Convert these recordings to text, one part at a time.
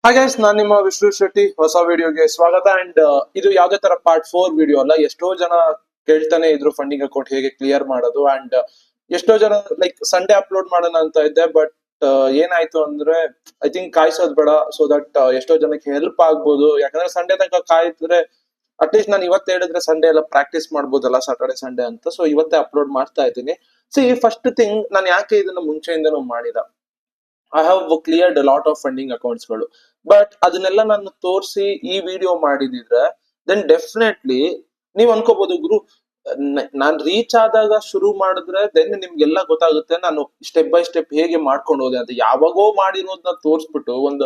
ಹಾಗೆ ನಾನು ನಿಮ್ಮ ವಿಷ್ಣು ಶೆಟ್ಟಿ ಹೊಸ ವಿಡಿಯೋಗೆ ಸ್ವಾಗತ. ಅಂಡ್ ಇದು ಯಾವ್ದೇ ತರ ಪಾರ್ಟ್ 4 ವಿಡಿಯೋ ಅಲ್ಲ. ಎಷ್ಟೋ ಜನ ಕೇಳ್ತಾನೆ ಇದ್ರು ಫಂಡಿಂಗ್ ಅಕೌಂಟ್ ಹೇಗೆ ಕ್ಲಿಯರ್ ಮಾಡೋದು. ಅಂಡ್ ಎಷ್ಟೋ ಜನ ಲೈಕ್ ಸಂಡೇ ಅಪ್ಲೋಡ್ ಮಾಡೋಣ ಅಂತ ಇದ್ದೆ, ಬಟ್ ಏನಾಯ್ತು ಅಂದ್ರೆ ಐ ಥಿಂಕ್ ಕಾಯಿಸೋದ್ ಬೇಡ, ಸೊ ದಟ್ ಎಷ್ಟೋ ಜನಕ್ಕೆ ಹೆಲ್ಪ್ ಆಗ್ಬೋದು. ಯಾಕಂದ್ರೆ ಸಂಡೇ ತನಕ ಕಾಯ್ತಿದ್ರೆ ಅಟ್ಲೀಸ್ಟ್ ನಾನು ಇವತ್ತು ಹೇಳಿದ್ರೆ ಸಂಡೇ ಎಲ್ಲ ಪ್ರಾಕ್ಟೀಸ್ ಮಾಡ್ಬೋದಲ್ಲ, ಸಾಟರ್ಡೆ ಸಂಡೇ ಅಂತ. ಸೊ ಇವತ್ತೇ ಅಪ್ಲೋಡ್ ಮಾಡ್ತಾ ಇದ್ದೀನಿ. ಸಿ ಫಸ್ಟ್ ಥಿಂಗ್, ನಾನು ಯಾಕೆ ಇದನ್ನ ಮುಂಚೆಯಿಂದನೂ ಮಾಡಿದ, I have cleared lot of funding accounts ಗಳು. ಬಟ್ ಅದನ್ನೆಲ್ಲ ನಾನು ತೋರಿಸಿ ಈ ವಿಡಿಯೋ ಮಾಡಿದಿದ್ರೆ ದೆನ್ ಡೆಫಿನೆಟ್ಲಿ ನೀವ್ ಅನ್ಕೋಬಹುದು, ಗುರು ನಾನ್ ರೀಚ್ ಆದಾಗ ಶುರು ಮಾಡಿದ್ರೆ ದೆನ್ ನಿಮ್ಗೆಲ್ಲ ಗೊತ್ತಾಗುತ್ತೆ ನಾನು ಸ್ಟೆಪ್ ಬೈ ಸ್ಟೆಪ್ ಹೇಗೆ ಮಾಡ್ಕೊಂಡು ಹೋದೆ ಅಂತ. ಯಾವಾಗೋ ಮಾಡಿರೋದನ್ನ ತೋರಿಸ್ಬಿಟ್ಟು ಒಂದು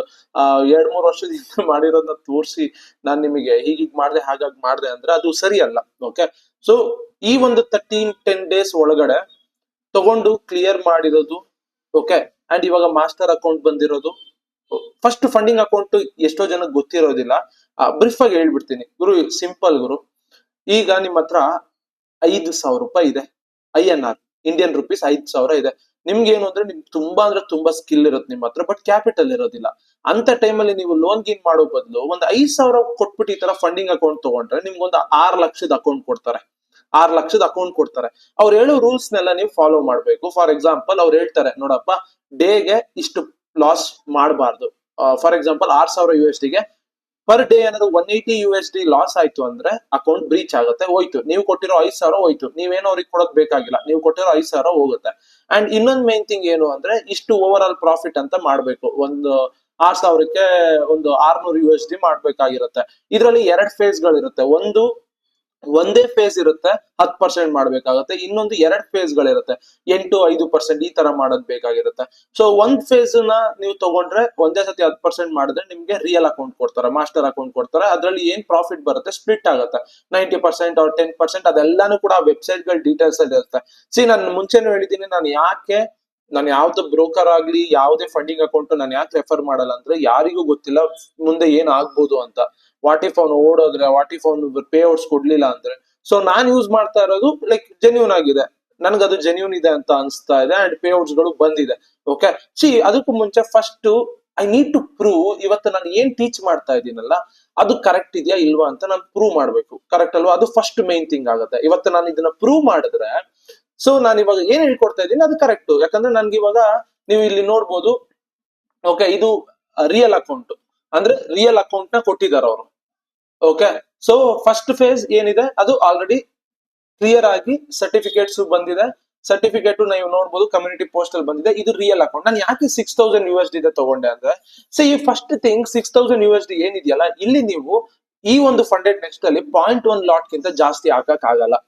2-3 ವರ್ಷದ ಮಾಡಿರೋದನ್ನ ತೋರಿಸಿ ನಾನ್ ನಿಮಗೆ ಹೀಗೀಗ್ ಮಾಡ್ದೆ ಹಾಗಾಗಿ ಮಾಡ್ದೆ ಅಂದ್ರೆ ಅದು ಸರಿ ಅಲ್ಲ. ಓಕೆ, ಸೊ ಈ ಒಂದು 10 ಡೇಸ್ ಒಳಗಡೆ ತಗೊಂಡು ಕ್ಲಿಯರ್ ಮಾಡಿರೋದು. ಓಕೆ, ಅಂಡ್ ಇವಾಗ ಮಾಸ್ಟರ್ ಅಕೌಂಟ್ ಬಂದಿರೋದು. ಫಸ್ಟ್ ಫಂಡಿಂಗ್ ಅಕೌಂಟ್ ಎಷ್ಟೋ ಜನಕ್ಕೆ ಗೊತ್ತಿರೋದಿಲ್ಲ. ಬ್ರೀಫ್ ಆಗಿ ಹೇಳ್ಬಿಡ್ತೀನಿ ಗುರು, ಸಿಂಪಲ್ ಗುರು. ಈಗ ನಿಮ್ಮ ಹತ್ರ 5,000 ರೂಪಾಯಿ ಇದೆ, INR ಇಂಡಿಯನ್ ರುಪೀಸ್ 5,000 ಇದೆ. ನಿಮ್ಗೆ ಏನು ಅಂದ್ರೆ ಅಂದ್ರೆ ತುಂಬಾ ಸ್ಕಿಲ್ ಇರುತ್ತೆ ನಿಮ್ಮ ಹತ್ರ, ಬಟ್ ಕ್ಯಾಪಿಟಲ್ ಇರೋದಿಲ್ಲ. ಅಂತ ಟೈಮಲ್ಲಿ ನೀವು ಲೋನ್ ಗೀನ್ ಮಾಡೋ ಬದಲು ಒಂದು 5,000 ಕೊಟ್ಬಿಟ್ಟು ಈ ತರ ಫಂಡಿಂಗ್ ಅಕೌಂಟ್ ತಗೊಂಡ್ರೆ ನಿಮ್ಗೊಂದು 6 ಲಕ್ಷದ ಅಕೌಂಟ್ ಕೊಡ್ತಾರೆ. 6 ಲಕ್ಷದ ಅಕೌಂಟ್ ಕೊಡ್ತಾರೆ. ಅವ್ರು ಹೇಳೋ ರೂಲ್ಸ್ ನೆಲ್ಲ ನೀವು ಫಾಲೋ ಮಾಡ್ಬೇಕು. ಫಾರ್ ಎಕ್ಸಾಂಪಲ್ ಅವ್ರು ಹೇಳ್ತಾರೆ, ನೋಡಪ್ಪ, ಡೇಗೆ ಇಷ್ಟು ಲಾಸ್ ಮಾಡಬಾರ್ದು. ಫಾರ್ ಎಕ್ಸಾಂಪಲ್ 6,000 USD ಗೆ ಪರ್ ಡೇ ಏನಾದ್ರು 180 USD ಲಾಸ್ ಆಯ್ತು ಅಂದ್ರೆ ಅಕೌಂಟ್ ಬ್ರೀಚ್ ಆಗುತ್ತೆ, ಹೋಯ್ತು. ನೀವು ಕೊಟ್ಟಿರೋ 5,000 ಹೋಯ್ತು, ನೀವೇನೋ ಅವ್ರಿಗೆ ಕೊಡೋದ್ ಬೇಕಾಗಿಲ್ಲ, ನೀವು ಕೊಟ್ಟಿರೋ 5,000 ಹೋಗುತ್ತೆ. ಅಂಡ್ ಇನ್ನೊಂದ್ ಮೇನ್ ಥಿಂಗ್ ಏನು ಅಂದ್ರೆ ಇಷ್ಟು ಓವರ್ ಆಲ್ ಪ್ರಾಫಿಟ್ ಅಂತ ಮಾಡ್ಬೇಕು. ಒಂದು 6,000ಕ್ಕೆ ಒಂದು 600 USD ಮಾಡ್ಬೇಕಾಗಿರುತ್ತೆ. ಇದರಲ್ಲಿ 2 ಫೇಸ್ ಗಳಿರುತ್ತೆ. ಒಂದೇ ಫೇಸ್ ಇರುತ್ತೆ, 10% ಮಾಡ್ಬೇಕಾಗುತ್ತೆ. ಇನ್ನೊಂದು 2 ಫೇಸ್ ಗಳಿರುತ್ತೆ, 8-5% ಈ ತರ ಮಾಡೋದ್ ಬೇಕಾಗಿರುತ್ತೆ. ಸೊ ಒಂದ್ ಫೇಸ್ ನ ನೀವು ತಗೊಂಡ್ರೆ ಒಂದೇ ಸತಿ 10% ಮಾಡಿದ್ರೆ ನಿಮ್ಗೆ ರಿಯಲ್ ಅಕೌಂಟ್ ಕೊಡ್ತಾರೆ, ಮಾಸ್ಟರ್ ಅಕೌಂಟ್ ಕೊಡ್ತಾರೆ. ಅದ್ರಲ್ಲಿ ಏನ್ ಪ್ರಾಫಿಟ್ ಬರುತ್ತೆ ಸ್ಪ್ಲಿಟ್ ಆಗುತ್ತೆ, 90% or 10%. ಅದೆಲ್ಲಾನು ಕೂಡ ವೆಬ್ಸೈಟ್ ಗಳ ಡೀಟೇಲ್ಸ್ ಅಲ್ಲಿ ಇರುತ್ತೆ. ನಾನು ಮುಂಚೆನೂ ಹೇಳಿದ್ದೀನಿ, ನಾನು ಯಾವ್ದು ಬ್ರೋಕರ್ ಆಗ್ಲಿ ಯಾವುದೇ ಫಂಡಿಂಗ್ ಅಕೌಂಟ್ ನಾನು ಯಾಕೆ ರೆಫರ್ ಮಾಡಲ್ಲ ಅಂದ್ರೆ ಯಾರಿಗೂ ಗೊತ್ತಿಲ್ಲ ಮುಂದೆ ಏನ್ ಆಗ್ಬೋದು ಅಂತ. ವಾಟ್ ಇಫ್ ಅವ್ನು ಓಡೋದ್ರೆ, ವಾಟ್ ಇಫ್ ಅವ್ನು ಪೇ ಔಟ್ಸ್ ಕೊಡ್ಲಿಲ್ಲ ಅಂದ್ರೆ. ಸೊ ನಾನ್ ಯೂಸ್ ಮಾಡ್ತಾ ಇರೋದು ಲೈಕ್ ಜೆನ್ಯೂನ್ ಆಗಿದೆ, ನನ್ಗದು ಜೆನ್ಯೂನ್ ಇದೆ ಅಂತ ಅನ್ಸ್ತಾ ಇದೆ. ಅಂಡ್ ಪೇ ಔಟ್ಸ್ ಗಳು ಬಂದಿದೆ. ಓಕೆ, ಅದಕ್ಕೂ ಮುಂಚೆ first I need to prove, ಇವತ್ತು ನಾನು ಏನ್ ಟೀಚ್ ಮಾಡ್ತಾ ಇದ್ದೀನಲ್ಲ ಅದು ಕರೆಕ್ಟ್ ಇದೆಯಾ ಇಲ್ವಾ ಅಂತ ನಾನು ಪ್ರೂವ್ ಮಾಡ್ಬೇಕು. ಕರೆಕ್ಟ್ ಅಲ್ವಾ? ಅದು ಫಸ್ಟ್ ಮೇನ್ ಥಿಂಗ್ ಆಗುತ್ತೆ. ಇವತ್ತು ನಾನು ಇದನ್ನ ಪ್ರೂವ್ ಮಾಡಿದ್ರೆ, ಸೊ ನಾನು ಇವಾಗ ಏನ್ ಹೇಳ್ಕೊಡ್ತಾ ಇದ್ದೀನಿ ಅದು ಕರೆಕ್ಟ್. ಯಾಕಂದ್ರೆ ನನ್ಗೆ ಇವಾಗ ನೀವು ಇಲ್ಲಿ ನೋಡ್ಬೋದು. ಓಕೆ, ಇದು ರಿಯಲ್ ಅಕೌಂಟ್ ಅಂದ್ರೆ ರಿಯಲ್ ಅಕೌಂಟ್ ನ ಕೊಟ್ಟಿದ್ದಾರೆ ಅವರು. ಓಕೆ, ಸೊ ಫಸ್ಟ್ ಫೇಸ್ ಏನಿದೆ ಅದು ಆಲ್ರೆಡಿ ಕ್ಲಿಯರ್ ಆಗಿ ಸರ್ಟಿಫಿಕೇಟ್ಸ್ ಬಂದಿದೆ. ಸರ್ಟಿಫಿಕೇಟ್ ನೀವು ನೋಡ್ಬೋದು, ಕಮ್ಯುನಿಟಿ ಪೋಸ್ಟ್ ಅಲ್ಲಿ ಬಂದಿದೆ. ಇದು ರಿಯಲ್ ಅಕೌಂಟ್. ನಾನು ಯಾಕೆ 6,000 USD ತಗೊಂಡೆ ಅಂದ್ರೆ, ಸೊ ಈ ಫಸ್ಟ್ ಥಿಂಗ್ 6,000 USD ಏನಿದೆಯಲ್ಲ, ಇಲ್ಲಿ ನೀವು ಈ ಒಂದು ಫಂಡೆಡ್ ನೆಕ್ಸ್ಟ್ ಅಲ್ಲಿ 0.1 ಲಾಟ್ ಗಿಂತ ಜಾಸ್ತಿ ಹಾಕಕ್ ಆಗಲ್ಲ.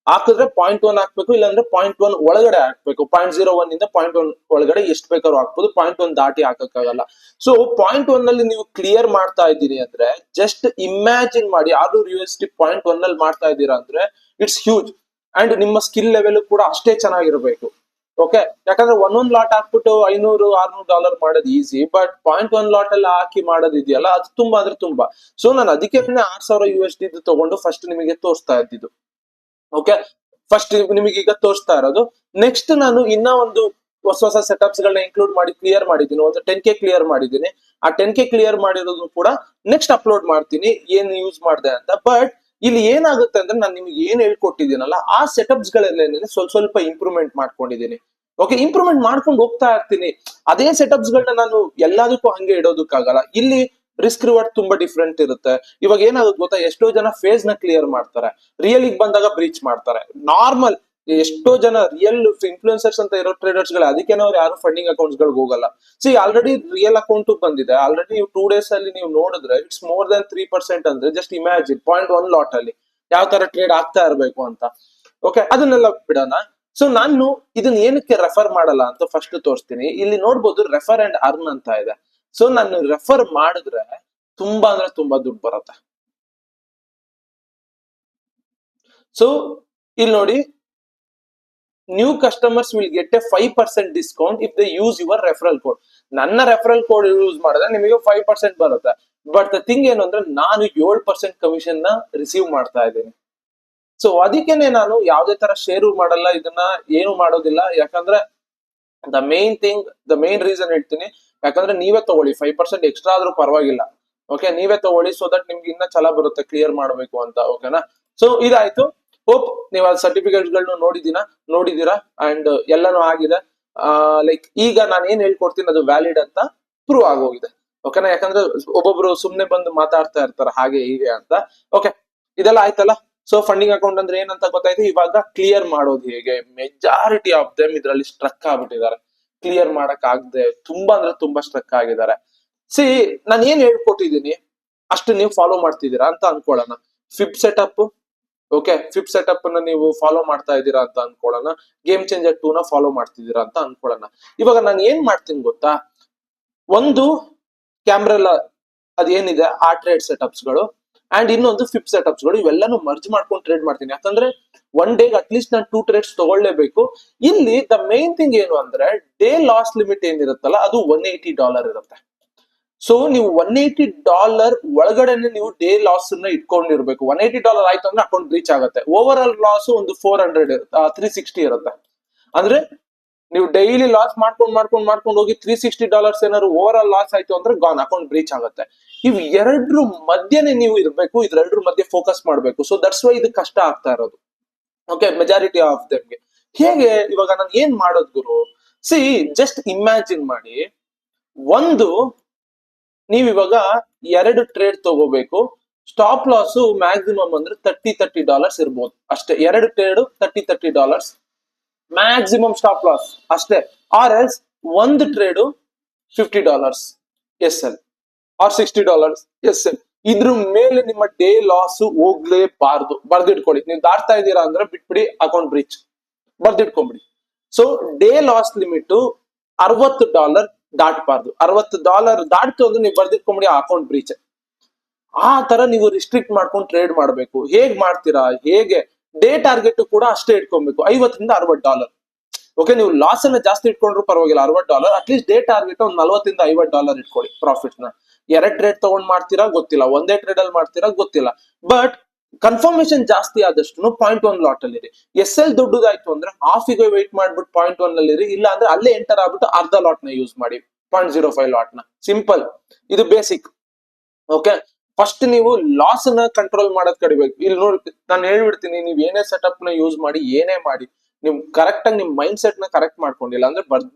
ಹಾಕಿದ್ರೆ 0.1 ಹಾಕ್ಬೇಕು, ಇಲ್ಲಾಂದ್ರೆ 0.1 ಒಳಗಡೆ ಹಾಕ್ಬೇಕು. 0.01 ಇಂದ 0.1 ಒಳಗಡೆ ಎಷ್ಟು ಬೇಕಾದ್ರೂ ಹಾಕ್ಬೋದು, 0.1 ದಾಟಿ ಹಾಕಕ್ಕಾಗಲ್ಲ. ಸೊ 0.1 ಅಲ್ಲಿ ನೀವು ಕ್ಲಿಯರ್ ಮಾಡ್ತಾ ಇದ್ದೀರಿ ಅಂದ್ರೆ ಜಸ್ಟ್ ಇಮ್ಯಾಜಿನ್ ಮಾಡಿ, 600 USD 0.1 ಅಲ್ಲಿ ಮಾಡ್ತಾ ಇದ್ದೀರಾ ಅಂದ್ರೆ ಇಟ್ಸ್ ಹ್ಯೂಜ್. ಅಂಡ್ ನಿಮ್ಮ ಸ್ಕಿಲ್ ಲೆವೆಲ್ ಕೂಡ ಅಷ್ಟೇ ಚೆನ್ನಾಗಿರ್ಬೇಕು. ಓಕೆ, ಯಾಕಂದ್ರೆ ಒಂದೊಂದ್ ಲಾಟ್ ಹಾಕ್ಬಿಟ್ಟು $500-600 ಮಾಡೋದು ಈಸಿ, ಬಟ್ 0.1 ಲಾಟ್ ಎಲ್ಲ ಹಾಕಿ ಮಾಡೋದು ಇದೆಯಲ್ಲ ಅದು ತುಂಬಾ ಅಂದ್ರೆ ತುಂಬಾ. ಸೊ ನಾನು ಅದಕ್ಕೆ 6,000 USD ತಗೊಂಡು ಫಸ್ಟ್ ನಿಮಗೆ ತೋರಿಸ್ತಾ ಇದ್ದಿದ್ದು. ಓಕೆ, ಫಸ್ಟ್ ನಿಮಗೆ ಈಗ ತೋರಿಸ್ತಾ ಇರೋದು. ನೆಕ್ಸ್ಟ್ ನಾನು ಇನ್ನ ಒಂದು ಹೊಸ ಸೆಟಪ್ಸ್ ಗಳನ್ನ ಇನ್ಕ್ಲೂಡ್ ಮಾಡಿ ಕ್ಲಿಯರ್ ಮಾಡಿದ್ದೀನಿ. ಒಂದು 10K ಕ್ಲಿಯರ್ ಮಾಡಿದ್ದೀನಿ. ಆ 10K ಕ್ಲಿಯರ್ ಮಾಡಿರೋದು ಕೂಡ ನೆಕ್ಸ್ಟ್ ಅಪ್ಲೋಡ್ ಮಾಡ್ತೀನಿ ಏನ್ ಯೂಸ್ ಮಾಡಿದೆ ಅಂತ. ಬಟ್ ಇಲ್ಲಿ ಏನಾಗುತ್ತೆ ಅಂದ್ರೆ ನಾನು ನಿಮ್ಗೆ ಏನ್ ಹೇಳ್ಕೊಟ್ಟಿದ್ದೀನಲ್ಲ ಆ ಸೆಟಪ್ಸ್ ಗಳೆಲ್ಲ ಸ್ವಲ್ಪ ಇಂಪ್ರೂವ್ಮೆಂಟ್ ಮಾಡ್ಕೊಂಡಿದ್ದೀನಿ. ಓಕೆ, ಇಂಪ್ರೂವ್ಮೆಂಟ್ ಮಾಡ್ಕೊಂಡು ಹೋಗ್ತಾ ಇರ್ತೀನಿ. ಅದೇ ಸೆಟಪ್ಸ್ ಗಳನ್ನ ನಾನು ಎಲ್ಲದಕ್ಕೂ ಹಂಗೆ ಇಡೋದಕ್ಕಾಗಲ್ಲ. ಇಲ್ಲಿ ರಿಸ್ಕ್ ರಿವಾರ್ಡ್ ತುಂಬಾ ಡಿಫ್ರೆಂಟ್ ಇರುತ್ತೆ. ಇವಾಗ ಏನಾಗುತ್ತೆ ಗೊತ್ತಾ, ಎಷ್ಟೋ ಜನ ಫೇಸ್ ನ ಕ್ಲಿಯರ್ ಮಾಡ್ತಾರೆ, ರಿಯಲ್ ಬಂದಾಗ ಬ್ರೀಚ್ ಮಾಡ್ತಾರೆ. ನಾರ್ಮಲ್ ಎಷ್ಟೋ ಜನ ರಿಯಲ್ ಇನ್ಫ್ಲೂಯೆನ್ಸರ್ಸ್ ಅಂತ ಇರೋ ಟ್ರೇಡರ್ಸ್ ಗಳು, ಅದಕ್ಕೆ ಅವ್ರು ಯಾರು ಫಂಡಿಂಗ್ ಅಕೌಂಟ್ಸ್ ಗಳಿಗೆ ಹೋಗಲ್ಲ. ಆಲ್ರೆಡಿ ರಿಯಲ್ ಅಕೌಂಟ್ ಬಂದಿದೆ. ಆಲ್ರೆಡಿ ನೀವು 2 days ಅಲ್ಲಿ ನೀವು ನೋಡಿದ್ರೆ ಇಟ್ಸ್ ಮೋರ್ ದನ್ 3% ಅಂದ್ರೆ ಜಸ್ಟ್ ಇಮ್ಯಾಜಿನ್ 0.1 ಲಾಟ್ ಅಲ್ಲಿ ಯಾವ ತರ ಟ್ರೇಡ್ ಆಗ್ತಾ ಇರಬೇಕು ಅಂತ. ಓಕೆ, ಅದನ್ನೆಲ್ಲ ಬಿಡೋಣ. ಸೊ ನಾನು ಇದನ್ನ ಏನಕ್ಕೆ ರೆಫರ್ ಮಾಡಲ್ಲ ಅಂತ ಫಸ್ಟ್ ತೋರಿಸ್ತೀನಿ. ಇಲ್ಲಿ ನೋಡ್ಬೋದು ರೆಫರ್ ಅಂಡ್ ಅರ್ನ್ ಅಂತ ಇದೆ. ಸೊ ನಾನು ರೆಫರ್ ಮಾಡಿದ್ರೆ ತುಂಬಾ ಅಂದ್ರೆ ತುಂಬಾ ದುಡ್ಡು ಬರುತ್ತೆ. ಸೊ ಇಲ್ಲಿ ನೋಡಿ, new customers will get A 5% discount if they use your referral code. ನನ್ನ ರೆಫರಲ್ ಕೋಡ್ ಯೂಸ್ ಮಾಡಿದ್ರೆ ನಿಮಗೆ 5% ಬರುತ್ತೆ. ಬಟ್ ದ ಥಿಂಗ್ ಏನು ಅಂದ್ರೆ ನಾನು 7% ಕಮಿಷನ್ ನ ರಿಸೀವ್ ಮಾಡ್ತಾ ಇದ್ದೀನಿ. ಸೊ ಅದಕ್ಕೇನೆ ನಾನು ಯಾವುದೇ ತರ ಶೇರು ಮಾಡಲ್ಲ, ಇದನ್ನ ಏನು ಮಾಡೋದಿಲ್ಲ. ಯಾಕಂದ್ರೆ ದ ಮೇನ್ ರೀಸನ್ ಹೇಳ್ತೀನಿ, ಯಾಕಂದ್ರೆ ನೀವೇ ತಗೊಳ್ಳಿ, 5% ಎಕ್ಸ್ಟ್ರಾ ಆದ್ರೂ ಪರವಾಗಿಲ್ಲ. ಓಕೆ, ನೀವೇ ತಗೊಳ್ಳಿ, ಸೊ ದಟ್ ನಿಮ್ಗೆ ಇನ್ನ ಛಲ ಬರುತ್ತೆ ಕ್ಲಿಯರ್ ಮಾಡ್ಬೇಕು ಅಂತ. ಓಕೆನಾ? ಸೊ ಇದಾಯ್ತು. ಹೋಪ್ ನೀವು ಆ ಸರ್ಟಿಫಿಕೇಟ್ ಗಳನ್ನ ನೋಡಿದೀರಾ ಅಂಡ್ ಎಲ್ಲಾನು ಆಗಿದೆ. ಲೈಕ್ ಈಗ ನಾನು ಏನ್ ಹೇಳ್ಕೊಡ್ತೀನಿ ಅದು ವ್ಯಾಲಿಡ್ ಅಂತ ಪ್ರೂವ್ ಆಗೋಗಿದೆ. ಓಕೆನಾ? ಯಾಕಂದ್ರೆ ಒಬ್ಬೊಬ್ರು ಸುಮ್ನೆ ಬಂದು ಮಾತಾಡ್ತಾ ಇರ್ತಾರೆ ಹಾಗೆ ಹೀಗೆ ಅಂತ. ಓಕೆ, ಇದೆಲ್ಲ ಆಯ್ತಲ್ಲ. ಸೊ ಫಂಡಿಂಗ್ ಅಕೌಂಟ್ ಅಂದ್ರೆ ಏನಂತ ಗೊತ್ತಾಯ್ತು. ಇವಾಗ ಕ್ಲಿಯರ್ ಮಾಡೋದು ಹೇಗೆ? ಮೆಜಾರಿಟಿ ಆಫ್ ದೆಮ್ ಇದ್ರಲ್ಲಿ ಸ್ಟ್ರಕ್ ಆಗ್ಬಿಟ್ಟಿದ್ದಾರೆ, ಕ್ಲಿಯರ್ ಮಾಡಕ್ ಆಗದೆ ತುಂಬಾ ಅಂದ್ರೆ ತುಂಬಾ ಸ್ಟ್ರಕ್ ಆಗಿದ್ದಾರೆ. ಸಿ, ನಾನು ಏನ್ ಹೇಳ್ಕೊಟ್ಟಿದ್ದೀನಿ ಅಷ್ಟು ನೀವು ಫಾಲೋ ಮಾಡ್ತಿದ್ದೀರಾ ಅಂತ ಅನ್ಕೊಳ್ಳೋಣ. ಫಿಪ್ ಸೆಟಪ್, ಓಕೆ, ಫಿಪ್ ಸೆಟಪ್ ಅನ್ನ ನೀವು ಫಾಲೋ ಮಾಡ್ತಾ ಇದ್ದೀರಾ ಅಂತ ಅನ್ಕೊಳ್ಳೋಣ. ಗೇಮ್ ಚೇಂಜರ್ 2 ನ ಫಾಲೋ ಮಾಡ್ತಿದ್ದೀರಾ ಅಂತ ಅನ್ಕೊಳ್ಳೋಣ. ಇವಾಗ ನಾನು ಏನ್ ಮಾಡ್ತೀನಿ ಗೊತ್ತಾ, ಒಂದು ಕ್ಯಾಮ್ರೆಲ್ಲ ಅದೇನಿದೆ ಆ ಟ್ರೇಡ್ ಸೆಟಪ್ಸ್ ಗಳು ಅಂಡ್ ಇನ್ನೊಂದು ಫಿಪ್ ಸೆಟಪ್ಸ್ ಗಳು, ಇವೆಲ್ಲಾನು ಮರ್ಜ್ ಮಾಡ್ಕೊಂಡು ಟ್ರೇಡ್ ಮಾಡ್ತೀನಿ. ಯಾಕಂದ್ರೆ ಒನ್ ಡೇ ಅಟ್ಲೀಸ್ಟ್ ನಾನು 2 ಟ್ರೇಡ್ಸ್ ತಗೊಳ್ಳೇಬೇಕು. ಇಲ್ಲಿ ದ ಮೇನ್ ಥಿಂಗ್ ಏನು ಅಂದ್ರೆ ಡೇ ಲಾಸ್ ಲಿಮಿಟ್ ಏನಿರುತ್ತಲ್ಲ ಅದು $180 ಇರುತ್ತೆ. ಸೊ ನೀವು $180 ಒಳಗಡೆನೆ ನೀವು ಡೇ ಲಾಸ್ ಅನ್ನ ಇಟ್ಕೊಂಡಿರ್ಬೇಕು. $180 ಆಯ್ತು ಅಂದ್ರೆ ಅಕೌಂಟ್ ಬ್ರೀಚ್ ಆಗುತ್ತೆ. ಓವರ್ ಆಲ್ ಲಾಸ್ ಒಂದು 360 ಇರುತ್ತೆ. ಅಂದ್ರೆ ನೀವು ಡೈಲಿ ಲಾಸ್ ಮಾಡ್ಕೊಂಡು ಹೋಗಿ $360 ಏನಾದ್ರು ಓವರ್ ಆಲ್ ಲಾಸ್ ಆಯ್ತು ಅಂದ್ರೆ ಗಾನ್, ಅಕೌಂಟ್ ಬ್ರೀಚ್ ಆಗುತ್ತೆ. ಇವ್ ಎರಡ್ರ ಮಧ್ಯೆನೆ ನೀವು ಇರ್ಬೇಕು, ಇದ್ರೆರಡ್ರ ಮಧ್ಯೆ ಫೋಕಸ್ ಮಾಡ್ಬೇಕು. ಸೊ ದಟ್ಸ್ ವೈ ಇದು ಕಷ್ಟ ಆಗ್ತಾ ಇರೋದು. ಓಕೆ, ಮೆಜಾರಿಟಿ ಆಫ್ ದೆಮ್ಗೆ. ಹೇಗೆ ಇವಾಗ ನಾನು ಏನ್ ಮಾಡೋದು ಗುರು? ಸಿ, ಜಸ್ಟ್ ಇಮ್ಯಾಜಿನ್ ಮಾಡಿ, ಒಂದು ನೀವ್ ಇವಾಗ 2 ಟ್ರೇಡ್ ತಗೋಬೇಕು. ಸ್ಟಾಪ್ ಲಾಸ್ ಮ್ಯಾಕ್ಸಿಮಮ್ ಅಂದ್ರೆ $30 ಇರ್ಬೋದು ಅಷ್ಟೇ. 2 ಟ್ರೇಡ್ $30 ಮ್ಯಾಕ್ಸಿಮಮ್ ಸ್ಟಾಪ್ ಲಾಸ್ ಅಷ್ಟೇ. ಆರ್ ಎಲ್ಸ್ ಒಂದು ಟ್ರೇಡ್ $50 SL ಆರ್ $60 SL. ಇದ್ರ ಮೇಲೆ ನಿಮ್ಮ ಡೇ ಲಾಸ್ ಹೋಗ್ಲೇಬಾರ್ದು. ಬರ್ದಿಟ್ಕೊಳ್ಳಿ. ನೀವು ದಾಟ್ತಾ ಇದ್ದೀರಾ ಅಂದ್ರೆ ಬಿಟ್ಬಿಡಿ, ಅಕೌಂಟ್ ಬ್ರೀಚ್. ಬರ್ದಿಟ್ಕೊಂಡ್ಬಿಡಿ. ಸೊ ಡೇ ಲಾಸ್ ಲಿಮಿಟ್ $60 ದಾಟಬಾರ್ದು. $60 ದಾಟ್ತು ಅಂದ್ರೆ ನೀವು ಬರ್ದಿಟ್ಕೊಂಡ್ಬಿಡಿ, ಅಕೌಂಟ್ ಬ್ರೀಚ್. ಆ ತರ ನೀವು ರಿಸ್ಟ್ರಿಕ್ಟ್ ಮಾಡ್ಕೊಂಡು ಟ್ರೇಡ್ ಮಾಡ್ಬೇಕು. ಹೇಗ್ ಮಾಡ್ತೀರಾ? ಹೇಗೆ? ಡೇ ಟಾರ್ಗೆಟ್ ಕೂಡ ಅಷ್ಟೇ ಇಟ್ಕೊಬೇಕು, $50 ರಿಂದ $60. ಓಕೆ, ನೀವು ಲಾಸ್ ಅನ್ನ ಜಾಸ್ತಿ ಇಟ್ಕೊಂಡ್ರು ಪರವಾಗಿಲ್ಲ, $60. ಅಟ್ಲೀಸ್ಟ್ ಡೇ ಟಾರ್ಗೆಟ್ ಒಂದು $40 ರಿಂದ $50 ಇಟ್ಕೊಳ್ಳಿ ಪ್ರಾಫಿಟ್ ನ. 2 ಟ್ರೇಡ್ ತಗೊಂಡ್ ಮಾಡ್ತೀರಾ ಗೊತ್ತಿಲ್ಲ, ಒಂದೇ ಟ್ರೇಡ್ ಅಲ್ಲಿ ಮಾಡ್ತೀರಾ ಗೊತ್ತಿಲ್ಲ. ಬಟ್ ಕನ್ಫರ್ಮೇಶನ್ ಜಾಸ್ತಿ ಆದಷ್ಟು 0.1 ಲಾಟ್ ಅಲ್ಲಿ ಇರಿ. SL ದೊಡ್ಡದಾಯ್ತು ಅಂದ್ರೆ ಹಾಫಿಗೆ ವೆಯ್ಟ್ ಮಾಡ್ಬಿಟ್ಟು 0.1 ಅಲ್ಲಿ ಇರಿ. ಇಲ್ಲ ಅಂದ್ರೆ ಅಲ್ಲೇ ಎಂಟರ್ ಆಗ್ಬಿಟ್ಟು ಅರ್ಧ ಲಾಟ್ ನ ಯೂಸ್ ಮಾಡಿ, 0.05 ಲಾಟ್ ನ. ಸಿಂಪಲ್, ಇದು ಬೇಸಿಕ್. ಓಕೆ, ಫಸ್ಟ್ ನೀವು ಲಾಸ್ ನ ಕಂಟ್ರೋಲ್ ಮಾಡೋದ್ ಕಡಿಬೇಕು. ಇಲ್ಲಿ ನೋಡಿ, ನಾನು ಹೇಳ್ಬಿಡ್ತೀನಿ, ನೀವ್ ಏನೇ ಸೆಟಪ್ ನ ಯೂಸ್ ಮಾಡಿ, ಏನೇ ಮಾಡಿ, ನಿಮ್ ಕರೆಕ್ಟ್ ಆಗಿ ನಿಮ್ ಮೈಂಡ್ ಸೆಟ್ ನ ಕರೆಕ್ಟ್ ಮಾಡ್ಕೊಂಡಿಲ್ಲ ಅಂದ್ರೆ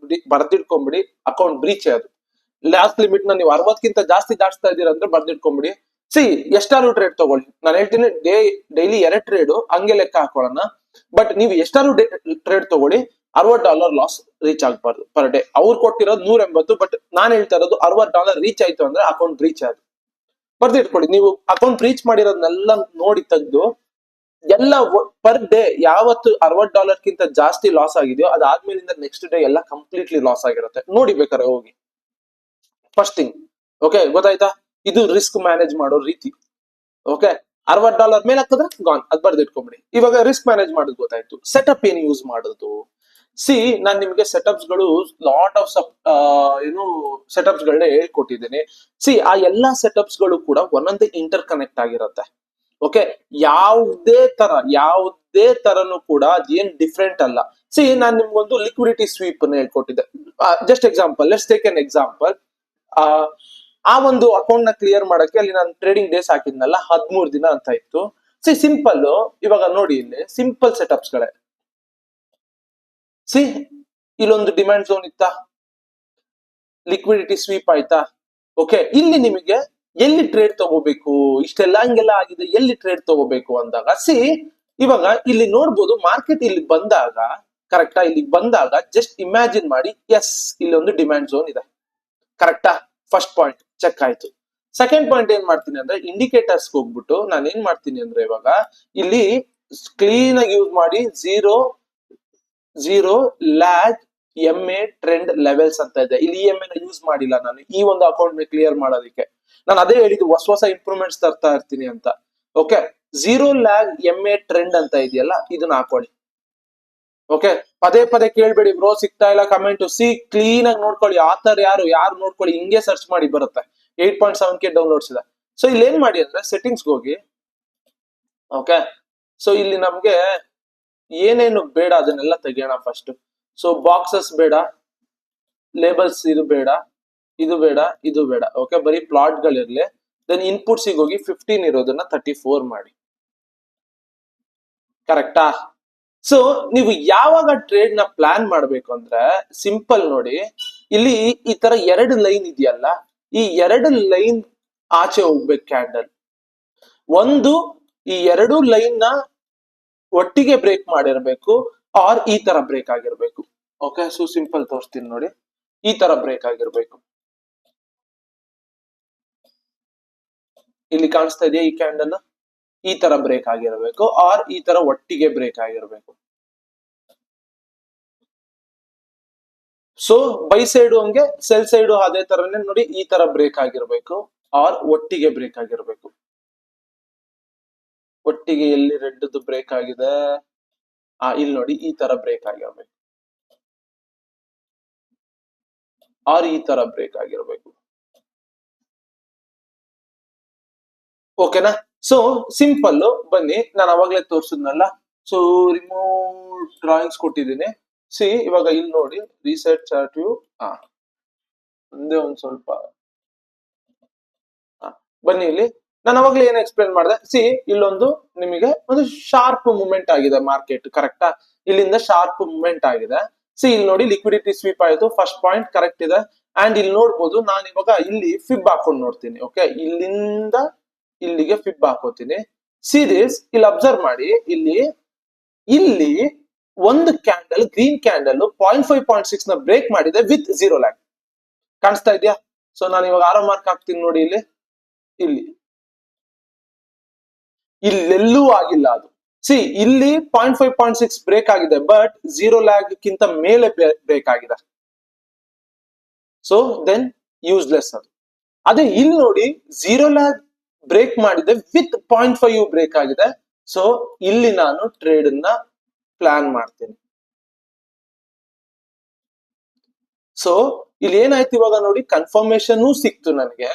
ಬರ್ದಿಟ್ಕೊಂಡ್ಬಿಡಿ, ಅಕೌಂಟ್ ಬ್ರೀಚ್. ಅದು ಲಾಸ್ಟ್ ಲಿಮಿಟ್ ನ ನೀವು 60ಕ್ಕಿಂತ ಜಾಸ್ತಿ ದಾಟ್ಸ್ತಾ ಇದ್ದೀರಾ ಅಂದ್ರೆ ಬರ್ದಿಟ್ಕೊಂಡ್ಬಿಡಿ. ಸಿ, ಎಷ್ಟಾರು ಟ್ರೇಡ್ ತಗೊಳ್ಳಿ. ನಾನು ಹೇಳ್ತೀನಿ ಡೈಲಿ 2 ಟ್ರೇಡ್ ಹಂಗೆ ಲೆಕ್ಕ ಹಾಕೊಳ್ಳೋಣ. ಬಟ್ ನೀವು ಎಷ್ಟಾರು ಟ್ರೇಡ್ ತಗೊಳ್ಳಿ, $60 ಲಾಸ್ ರೀಚ್ ಆಗ್ಬಾರ್ದು ಪರ್ ಡೇ. ಅವ್ರು ಕೊಟ್ಟಿರೋದು 180, ಬಟ್ ನಾನು ಹೇಳ್ತಾ ಇರೋದು $60 ರೀಚ್ ಆಯ್ತು ಅಂದ್ರೆ ಅಕೌಂಟ್ ಬ್ರೀಚ್ ಆಯ್ತು. ಬರ್ದಿಟ್ಕೊಳ್ಳಿ. ನೀವು ಅಕೌಂಟ್ ರೀಚ್ ಮಾಡಿರೋದನ್ನೆಲ್ಲ ನೋಡಿ ತೆಗೆದು, ಎಲ್ಲ ಪರ್ ಡೇ ಯಾವತ್ತು $60ಕ್ಕಿಂತ ಜಾಸ್ತಿ ಲಾಸ್ ಆಗಿದೆಯೋ ಅದಾದ್ಮೇಲಿಂದ ನೆಕ್ಸ್ಟ್ ಡೇ ಎಲ್ಲ ಕಂಪ್ಲೀಟ್ಲಿ ಲಾಸ್ ಆಗಿರುತ್ತೆ. ನೋಡಿ ಬೇಕಾದ್ರೆ ಹೋಗಿ. First thing. ಓಕೆ, ಗೊತ್ತಾಯ್ತಾ? ಇದು ರಿಸ್ಕ್ ಮ್ಯಾನೇಜ್ ಮಾಡೋ ರೀತಿ. ಓಕೆ, $60 ಮೇಲೆ ಹಾಕಿದ್ರೆ ಗಾನ್, ಅದ್ ಬರ್ದಿಟ್ಕೊಂಡ್ಬಿಡಿ. ಇವಾಗ ರಿಸ್ಕ್ ಮ್ಯಾನೇಜ್ ಮಾಡೋದು ಗೊತ್ತಾಯ್ತು. ಸೆಟಪ್ ಏನು ಯೂಸ್ ಮಾಡೋದು? ಸಿ, ನಾನ್ ನಿಮ್ಗೆ ಸೆಟಪ್ಸ್ ಗಳು ಲಾಟ್ ಆಫ್ ಸೆಟಪ್ಸ್ ಗಳನ್ನ ಹೇಳ್ಕೊಟ್ಟಿದ್ದೀನಿ. ಸಿ, ಆ ಎಲ್ಲಾ ಸೆಟಪ್ಸ್ ಗಳು ಕೂಡ ಒಂದೊಂದೇ ಇಂಟರ್ ಕನೆಕ್ಟ್ ಆಗಿರುತ್ತೆ. ಓಕೆ, ಯಾವುದೇ ತರನು ಕೂಡ ಅದೇನ್ ಡಿಫ್ರೆಂಟ್ ಅಲ್ಲ. ಸಿ, ನಾನ್ ನಿಮ್ಗೊಂದು ಲಿಕ್ವಿಡಿಟಿ ಸ್ವೀಪ್ ಅನ್ನ ಹೇಳ್ಕೊಟ್ಟಿದ್ದೆ. Just example, let's take an example. ಆ ಒಂದು ಅಕೌಂಟ್ ನ ಕ್ಲಿಯರ್ ಮಾಡಕ್ಕೆ ಅಲ್ಲಿ ನಾನು ಟ್ರೇಡಿಂಗ್ ಡೇಸ್ ಹಾಕಿದ್ನಲ್ಲ, 13 ದಿನ ಅಂತ ಇತ್ತು. C, simple. ಇವಾಗ ನೋಡಿ, ಇಲ್ಲಿ ಸಿಂಪಲ್ ಸೆಟಪ್ಸ್ ಗಳೇ. ಸಿ, ಇಲ್ಲೊಂದು ಡಿಮ್ಯಾಂಡ್ ಝೋನ್ ಇತ್ತಾ, ಲಿಕ್ವಿಡಿಟಿ ಸ್ವೀಪ್ ಆಯ್ತಾ. ಓಕೆ, ಇಲ್ಲಿ ನಿಮಗೆ ಎಲ್ಲಿ ಟ್ರೇಡ್ ತಗೋಬೇಕು, ಇಷ್ಟೆಲ್ಲ ಹಂಗೆಲ್ಲ ಆಗಿದೆ, ಎಲ್ಲಿ ಟ್ರೇಡ್ ತಗೋಬೇಕು ಅಂದಾಗ, ಸಿ, ಇವಾಗ ಇಲ್ಲಿ ನೋಡ್ಬೋದು, ಮಾರ್ಕೆಟ್ ಇಲ್ಲಿ ಬಂದಾಗ, ಕರೆಕ್ಟಾ, ಇಲ್ಲಿ ಬಂದಾಗ ಜಸ್ಟ್ ಇಮ್ಯಾಜಿನ್ ಮಾಡಿ, ಎಸ್, ಇಲ್ಲಿ ಒಂದು ಡಿಮ್ಯಾಂಡ್ ಝೋನ್ ಇದೆ. ಕರೆಕ್ಟಾ? ಫಸ್ಟ್ ಪಾಯಿಂಟ್ ಚೆಕ್ ಆಯ್ತು. ಸೆಕೆಂಡ್ ಪಾಯಿಂಟ್ ಏನ್ ಮಾಡ್ತೀನಿ ಅಂದ್ರೆ, ಇಂಡಿಕೇಟರ್ಸ್ ಹೋಗ್ಬಿಟ್ಟು ನಾನು ಏನ್ ಮಾಡ್ತೀನಿ ಅಂದ್ರೆ, ಇವಾಗ ಇಲ್ಲಿ ಕ್ಲೀನ್ ಆಗಿ ಯೂಸ್ ಮಾಡಿ, zero lag MA trend levels ಅಂತ ಇದೆ. ಇಲ್ಲಿ EMA ನ ಯೂಸ್ ಮಾಡಿಲ್ಲ ನಾನು ಈ ಒಂದು ಅಕೌಂಟ್ ನ ಕ್ಲಿಯರ್ ಮಾಡೋದಕ್ಕೆ. ನಾನು ಅದೇ ಹೇಳಿದ್ದು, ಹೊಸ ಇಂಪ್ರೂವ್ಮೆಂಟ್ಸ್ ತರ್ತಾ ಇರ್ತೀನಿ ಅಂತ. Okay, zero lag MA trend ಅಂತ ಇದೆಯಲ್ಲ, ಇದನ್ನ ಹಾಕೊಳ್ಳಿ. ಓಕೆ, ಪದೇ ಕೇಳ್ಬೇಡಿ ಬ್ರೋ, ಸಿಗ್ತಾ ಇಲ್ಲ ಕಮೆಂಟ್. ಸಿ, ಕ್ಲೀನ್ ಆಗಿ ನೋಡ್ಕೊಳ್ಳಿ. ಆತರ ಯಾರು ನೋಡ್ಕೊಳ್ಳಿ, ಹಿಂಗೆ ಸರ್ಚ್ ಮಾಡಿ ಬರುತ್ತೆ. 8.7K ಡೌನ್ಲೋಡ್ಸ್ ಇದೆ. ಸೊ ಇಲ್ಲಿ ಏನ್ ಮಾಡಿ ಅಂದ್ರೆ, ಸೆಟ್ಟಿಂಗ್ಸ್ ಹೋಗಿ. ಓಕೆ, ಸೊ ಇಲ್ಲಿ ನಮ್ಗೆ ಏನೇನು ಬೇಡ ಅದನ್ನೆಲ್ಲ ತೆಗಿಯೋಣ ಫಸ್ಟ್. ಸೊ ಬಾಕ್ಸಸ್ ಬೇಡ, ಲೇಬಲ್ಸ್ ಇದು ಬೇಡ, ಇದು ಬೇಡ, ಇದು ಬೇಡ. ಓಕೆ, ಬರೀ ಪ್ಲಾಟ್ ಗಳಿರ್ಲಿ. ದೆನ್ ಇನ್ಪುಟ್ಸ್ ಹೋಗಿ 15 ಇರೋದನ್ನ 34 ಮಾಡಿ. ಕರೆಕ್ಟಾ? ಸೊ ನೀವು ಯಾವಾಗ ಟ್ರೇಡ್ ನ ಪ್ಲಾನ್ ಮಾಡ್ಬೇಕು ಅಂದ್ರೆ ಸಿಂಪಲ್ ನೋಡಿ, ಇಲ್ಲಿ ಈ ತರ 2 ಲೈನ್ ಇದೆಯಲ್ಲ, ಈ 2 ಲೈನ್ ಆಚೆ ಹೋಗ್ಬೇಕು ಕ್ಯಾಂಡಲ್. ಒಂದು ಈ 2 ಲೈನ್ ನ ಒಟ್ಟಿಗೆ ಬ್ರೇಕ್ ಮಾಡಿರ್ಬೇಕು, ಆರ್ ಈ ತರ ಬ್ರೇಕ್ ಆಗಿರ್ಬೇಕು. ಓಕೆ, ಸೊ ಸಿಂಪಲ್ ತೋರಿಸ್ತೀನಿ ನೋಡಿ, ಈ ತರ ಬ್ರೇಕ್ ಆಗಿರ್ಬೇಕು. ಇಲ್ಲಿ ಕಾಣಿಸ್ತಾ ಇದೆಯಾ ಈ ಕ್ಯಾಂಡಲ್? ಈ ತರ ಬ್ರೇಕ್ ಆಗಿರ್ಬೇಕು, ಆರ್ ಈ ತರ ಒಟ್ಟಿಗೆ ಬ್ರೇಕ್ ಆಗಿರ್ಬೇಕು. ಸೊ ಬೈ ಸೈಡ್ ಹಂಗೆ, ಸೆಲ್ ಸೈಡ್ ಅದೇ ತರನೇ ನೋಡಿ, ಈ ತರ ಬ್ರೇಕ್ ಆಗಿರ್ಬೇಕು, ಆರ್ ಒಟ್ಟಿಗೆ ಬ್ರೇಕ್ ಆಗಿರ್ಬೇಕು. ಒಟ್ಟಿಗೆ ಎಲ್ಲಿ ರೆಡ್ ಬ್ರೇಕ್ ಆಗಿದೆ, ಇಲ್ಲಿ ನೋಡಿ ಈ ತರ ಬ್ರೇಕ್ ಆಗಿರ್ಬೇಕು, ಆರ್ ಈ ತರ ಬ್ರೇಕ್ ಆಗಿರ್ಬೇಕು. ಓಕೆನಾ? ಸೊ ಸಿಂಪಲ್ ಬನ್ನಿ, ನಾನು ಅವಾಗ್ಲೇ ತೋರ್ಸಿದ್ನಲ್ಲ. ಸೊ ರಿಮೂವ್ ಡ್ರಾಯಿಂಗ್ಸ್ ಕೊಟ್ಟಿದ್ದೀನಿ. ಸಿ ಇವಾಗ ಇಲ್ಲಿ ನೋಡಿ, ರೀಸೆಟ್ ಚಾರ್ಟ್ ವ್ಯೂ. ಒಂದೇ ಒಂದ್ ಸ್ವಲ್ಪ ಬನ್ನಿ. ಇಲ್ಲಿ ನಾನು ಅವಾಗ್ಲೇ ಏನ್ ಎಕ್ಸ್ಪ್ಲೇನ್ ಮಾಡಿದೆ, ಸಿ ಇಲ್ಲೊಂದು ನಿಮಗೆ ಒಂದು ಶಾರ್ಪ್ ಮೂವ್ಮೆಂಟ್ ಆಗಿದೆ ಮಾರ್ಕೆಟ್. ಕರೆಕ್ಟಾ? ಇಲ್ಲಿಂದ ಶಾರ್ಪ್ ಮೂವ್ಮೆಂಟ್ ಆಗಿದೆ. ಸಿ ಇಲ್ಲಿ ನೋಡಿ, ಲಿಕ್ವಿಡಿಟಿ ಸ್ವೀಪ್ ಆಯ್ತು, ಫಸ್ಟ್ ಪಾಯಿಂಟ್ ಕರೆಕ್ಟ್ ಇದೆ. ಅಂಡ್ ಇಲ್ಲಿ ನೋಡ್ಬೋದು, ನಾನು ಇವಾಗ ಇಲ್ಲಿ ಫಿಬ್ ಹಾಕೊಂಡು ನೋಡ್ತೀನಿ. ಓಕೆ, ಇಲ್ಲಿಂದ ಇಲ್ಲಿಗೆ ಫಿಬ್ ಹಾಕೋತೀನಿ. ಸೀರೀಸ್ ಇಲ್ಲಿ ಅಬ್ಸರ್ವ್ ಮಾಡಿ, ಇಲ್ಲಿ ಒಂದು ಕ್ಯಾಂಡಲ್, ಗ್ರೀನ್ ಕ್ಯಾಂಡಲ್ 0.5 0.6 ನ ಬ್ರೇಕ್ ಮಾಡಿದೆ ವಿತ್ 0 ಲ್ಯಾಕ್. ಕಾಣಿಸ್ತಾ ಇದೆಯಾ? ಸೊ ನಾನು ಇವಾಗ ಆರೋ ಮಾರ್ಕ್ ಹಾಕ್ತೀನಿ ನೋಡಿ, ಇಲ್ಲೆಲ್ಲೂ ಆಗಿಲ್ಲ ಅದು. ಸಿ ಇಲ್ಲಿ 0.5 0.6 ಬ್ರೇಕ್ ಆಗಿದೆ, ಬಟ್ 0 ಲ್ಯಾಕ್ ಗಿಂತ ಮೇಲೆ ಬ್ರೇಕ್ ಆಗಿದೆ. ಸೊ ದೆನ್ ಯೂಸ್ಲೆಸ್ ಅದು. ಅದೇ ಇಲ್ಲಿ ನೋಡಿ, 0 ಲ್ಯಾಕ್ ಬ್ರೇಕ್ ಮಾಡಿದೆ ವಿತ್ 0.5 ಬ್ರೇಕ್ ಆಗಿದೆ. ಸೊ ಇಲ್ಲಿ ನಾನು ಟ್ರೇಡ್ ನ ಪ್ಲಾನ್ ಮಾಡ್ತೀನಿ. ಸೊ ಇಲ್ಲಿ ಏನಾಯ್ತು ಇವಾಗ ನೋಡಿ, ಕನ್ಫರ್ಮೇಶನ್ ಸಿಕ್ತು ನನಗೆ.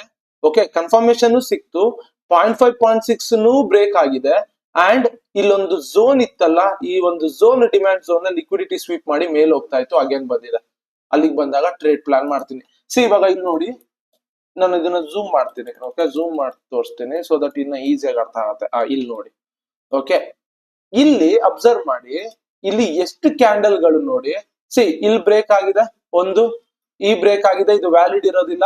ಓಕೆ, ಕನ್ಫರ್ಮೇಶನ್ ಸಿಕ್ತು, 0.5 0.6 ಬ್ರೇಕ್ ಆಗಿದೆ. ಅಂಡ್ ಇಲ್ಲೊಂದು ಝೋನ್ ಇತ್ತಲ್ಲ, ಈ ಒಂದು zone demand zone liquidity sweep ಮಾಡಿ ಮೇಲೆ ಹೋಗ್ತಾ ಇತ್ತು, ಅಗೇನ್ ಬಂದಿದೆ. ಅಲ್ಲಿಗೆ ಬಂದಾಗ ಟ್ರೇಡ್ ಪ್ಲಾನ್ ಮಾಡ್ತೀನಿ. ಸಿ ಇವಾಗ ಇಲ್ಲಿ ನೋಡಿ, ನಾನು ಇದನ್ನ ಝೂಮ್ ಮಾಡ್ತೀನಿ. ಓಕೆ, ಝೂಮ್ ಮಾಡಿ ತೋರಿಸ್ತೀನಿ, ಸೊ ದಟ್ ಇನ್ನ ಈಸಿಯಾಗಿ ಅರ್ಥ ಆಗುತ್ತೆ. ಇಲ್ಲಿ ನೋಡಿ. ಓಕೆ, ಇಲ್ಲಿ ಅಬ್ಸರ್ವ್ ಮಾಡಿ, ಇಲ್ಲಿ ಎಷ್ಟು ಕ್ಯಾಂಡಲ್ ಗಳು ನೋಡಿ. ಸಿ ಇಲ್ಲಿ ಬ್ರೇಕ್ ಆಗಿದೆ ಒಂದು, ಈ ಬ್ರೇಕ್ ಆಗಿದೆ, ಇದು ವ್ಯಾಲಿಡ್ ಇರೋದಿಲ್ಲ.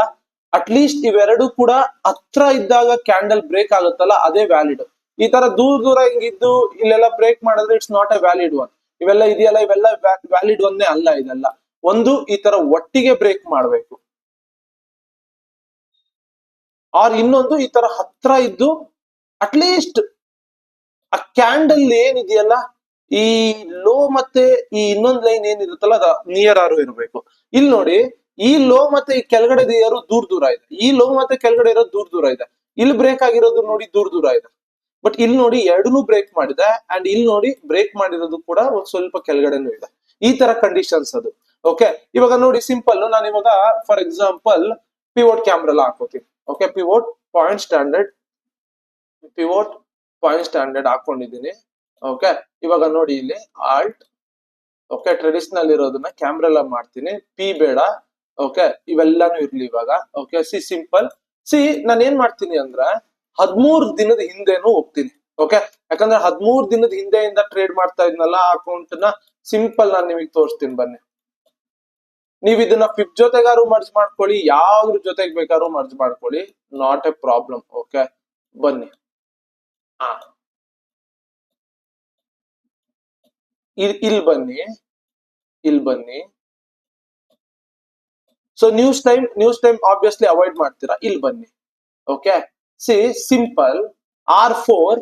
ಅಟ್ಲೀಸ್ಟ್ ಇವೆರಡು ಕೂಡ ಹತ್ರ ಇದ್ದಾಗ ಕ್ಯಾಂಡಲ್ ಬ್ರೇಕ್ ಆಗುತ್ತಲ್ಲ, ಅದೇ ವ್ಯಾಲಿಡ್. ಈ ತರ ದೂರ ಹಿಂಗಿದ್ದು ಇಲ್ಲೆಲ್ಲ ಬ್ರೇಕ್ ಮಾಡಿದ್ರೆ it's not A valid one. ಇವೆಲ್ಲ ಇದೆಯಲ್ಲ, ಇವೆಲ್ಲ ವ್ಯಾಲಿಡ್ ಒಂದೇ ಅಲ್ಲ. ಇದೆಲ್ಲ ಒಂದು ಈ ತರ ಒಟ್ಟಿಗೆ ಬ್ರೇಕ್ ಮಾಡ್ಬೇಕು, ಆರ್ ಇನ್ನೊಂದು ಈ ತರ ಹತ್ರ ಇದ್ದು ಅಟ್ಲೀಸ್ಟ್ ಆ ಕ್ಯಾಂಡಲ್ ಏನಿದೆಯಲ್ಲ, ಈ ಲೋ ಮತ್ತೆ ಈ ಇನ್ನೊಂದ್ ಲೈನ್ ಏನಿರುತ್ತಲ್ಲ, ಅದ ನಿಯರ್ ಆರು ಇರಬೇಕು. ಇಲ್ಲಿ ನೋಡಿ, ಈ ಲೋ ಮತ್ತೆ ಈ ಕೆಳಗಡೆ ಇರೋ ದೂರ ಇದೆ, ಈ ಲೋ ಮತ್ತೆ ಕೆಳಗಡೆ ಇರೋದು ದೂರ ಇದೆ. ಇಲ್ಲಿ ಬ್ರೇಕ್ ಆಗಿರೋದು ನೋಡಿ ದೂರ ಇದೆ. ಬಟ್ ಇಲ್ಲಿ ನೋಡಿ, ಎರಡನ್ನೂ ಬ್ರೇಕ್ ಮಾಡಿದೆ. ಅಂಡ್ ಇಲ್ಲಿ ನೋಡಿ, ಬ್ರೇಕ್ ಮಾಡಿರೋದು ಕೂಡ ಒಂದ್ ಸ್ವಲ್ಪ ಕೆಳಗಡೆನೂ ಇದೆ. ಈ ತರ ಕಂಡೀಷನ್ಸ್ ಅದು. ಓಕೆ, ಇವಾಗ ನೋಡಿ ಸಿಂಪಲ್, ನಾನು ಇವಾಗ ಫಾರ್ ಎಕ್ಸಾಂಪಲ್ ಪಿವೋಟ್ ಕ್ಯಾಮ್ರಾ ಹಾಕೋತೀನಿ. ಓಕೆ, ಪಿವೋಟ್ ಪಾಯಿಂಟ್ ಸ್ಟ್ಯಾಂಡರ್ಡ್ ಹಾಕೊಂಡಿದ್ದೀನಿ. ಓಕೆ, ಇವಾಗ ನೋಡಿ ಇಲ್ಲಿ ಆಲ್ಟ್. ಓಕೆ, ಟ್ರೆಡಿಷನಲ್ ಇರೋದನ್ನ ಕ್ಯಾಮ್ರಾ ಮಾಡ್ತೀನಿ, ಪಿ ಬೇಡ. ಓಕೆ, ಇವೆಲ್ಲಾನು ಇರ್ಲಿ ಇವಾಗ. Okay, C simple. ಸಿ ನಾನು ಏನ್ ಮಾಡ್ತೀನಿ ಅಂದ್ರೆ 13 ದಿನದ ಹಿಂದೆನೂ ಹೋಗ್ತೀನಿ. ಓಕೆ, ಯಾಕಂದ್ರೆ 13 ದಿನದ ಹಿಂದೆಯಿಂದ ಟ್ರೇಡ್ ಮಾಡ್ತಾ ಇದ್ನಲ್ಲ ಆ ಅಕೌಂಟ್ ನ, ಸಿಂಪಲ್ ನಾನು ನಿಮಗೆ ತೋರಿಸ್ತೀನಿ ಬನ್ನಿ. ನೀವ್ ಇದನ್ನ ಫಿಪ್ ಜೊತೆಗಾರು ಮರ್ಜ್ ಮಾಡ್ಕೊಳ್ಳಿ, ಯಾವ್ದ್ರ ಜೊತೆಗೆ ಬೇಕಾದ್ರೂ ಮರ್ಜ್ ಮಾಡ್ಕೊಳ್ಳಿ, ನಾಟ್ ಎ ಪ್ರಾಬ್ಲಮ್. ಓಕೆ, ಬನ್ನಿ. ಇಲ್ಲಿ ಬನ್ನಿ. So news time obviously avoid ಮಾಡ್ತೀರಾ. ಇಲ್ಲಿ ಬನ್ನಿ. Okay, C simple, R4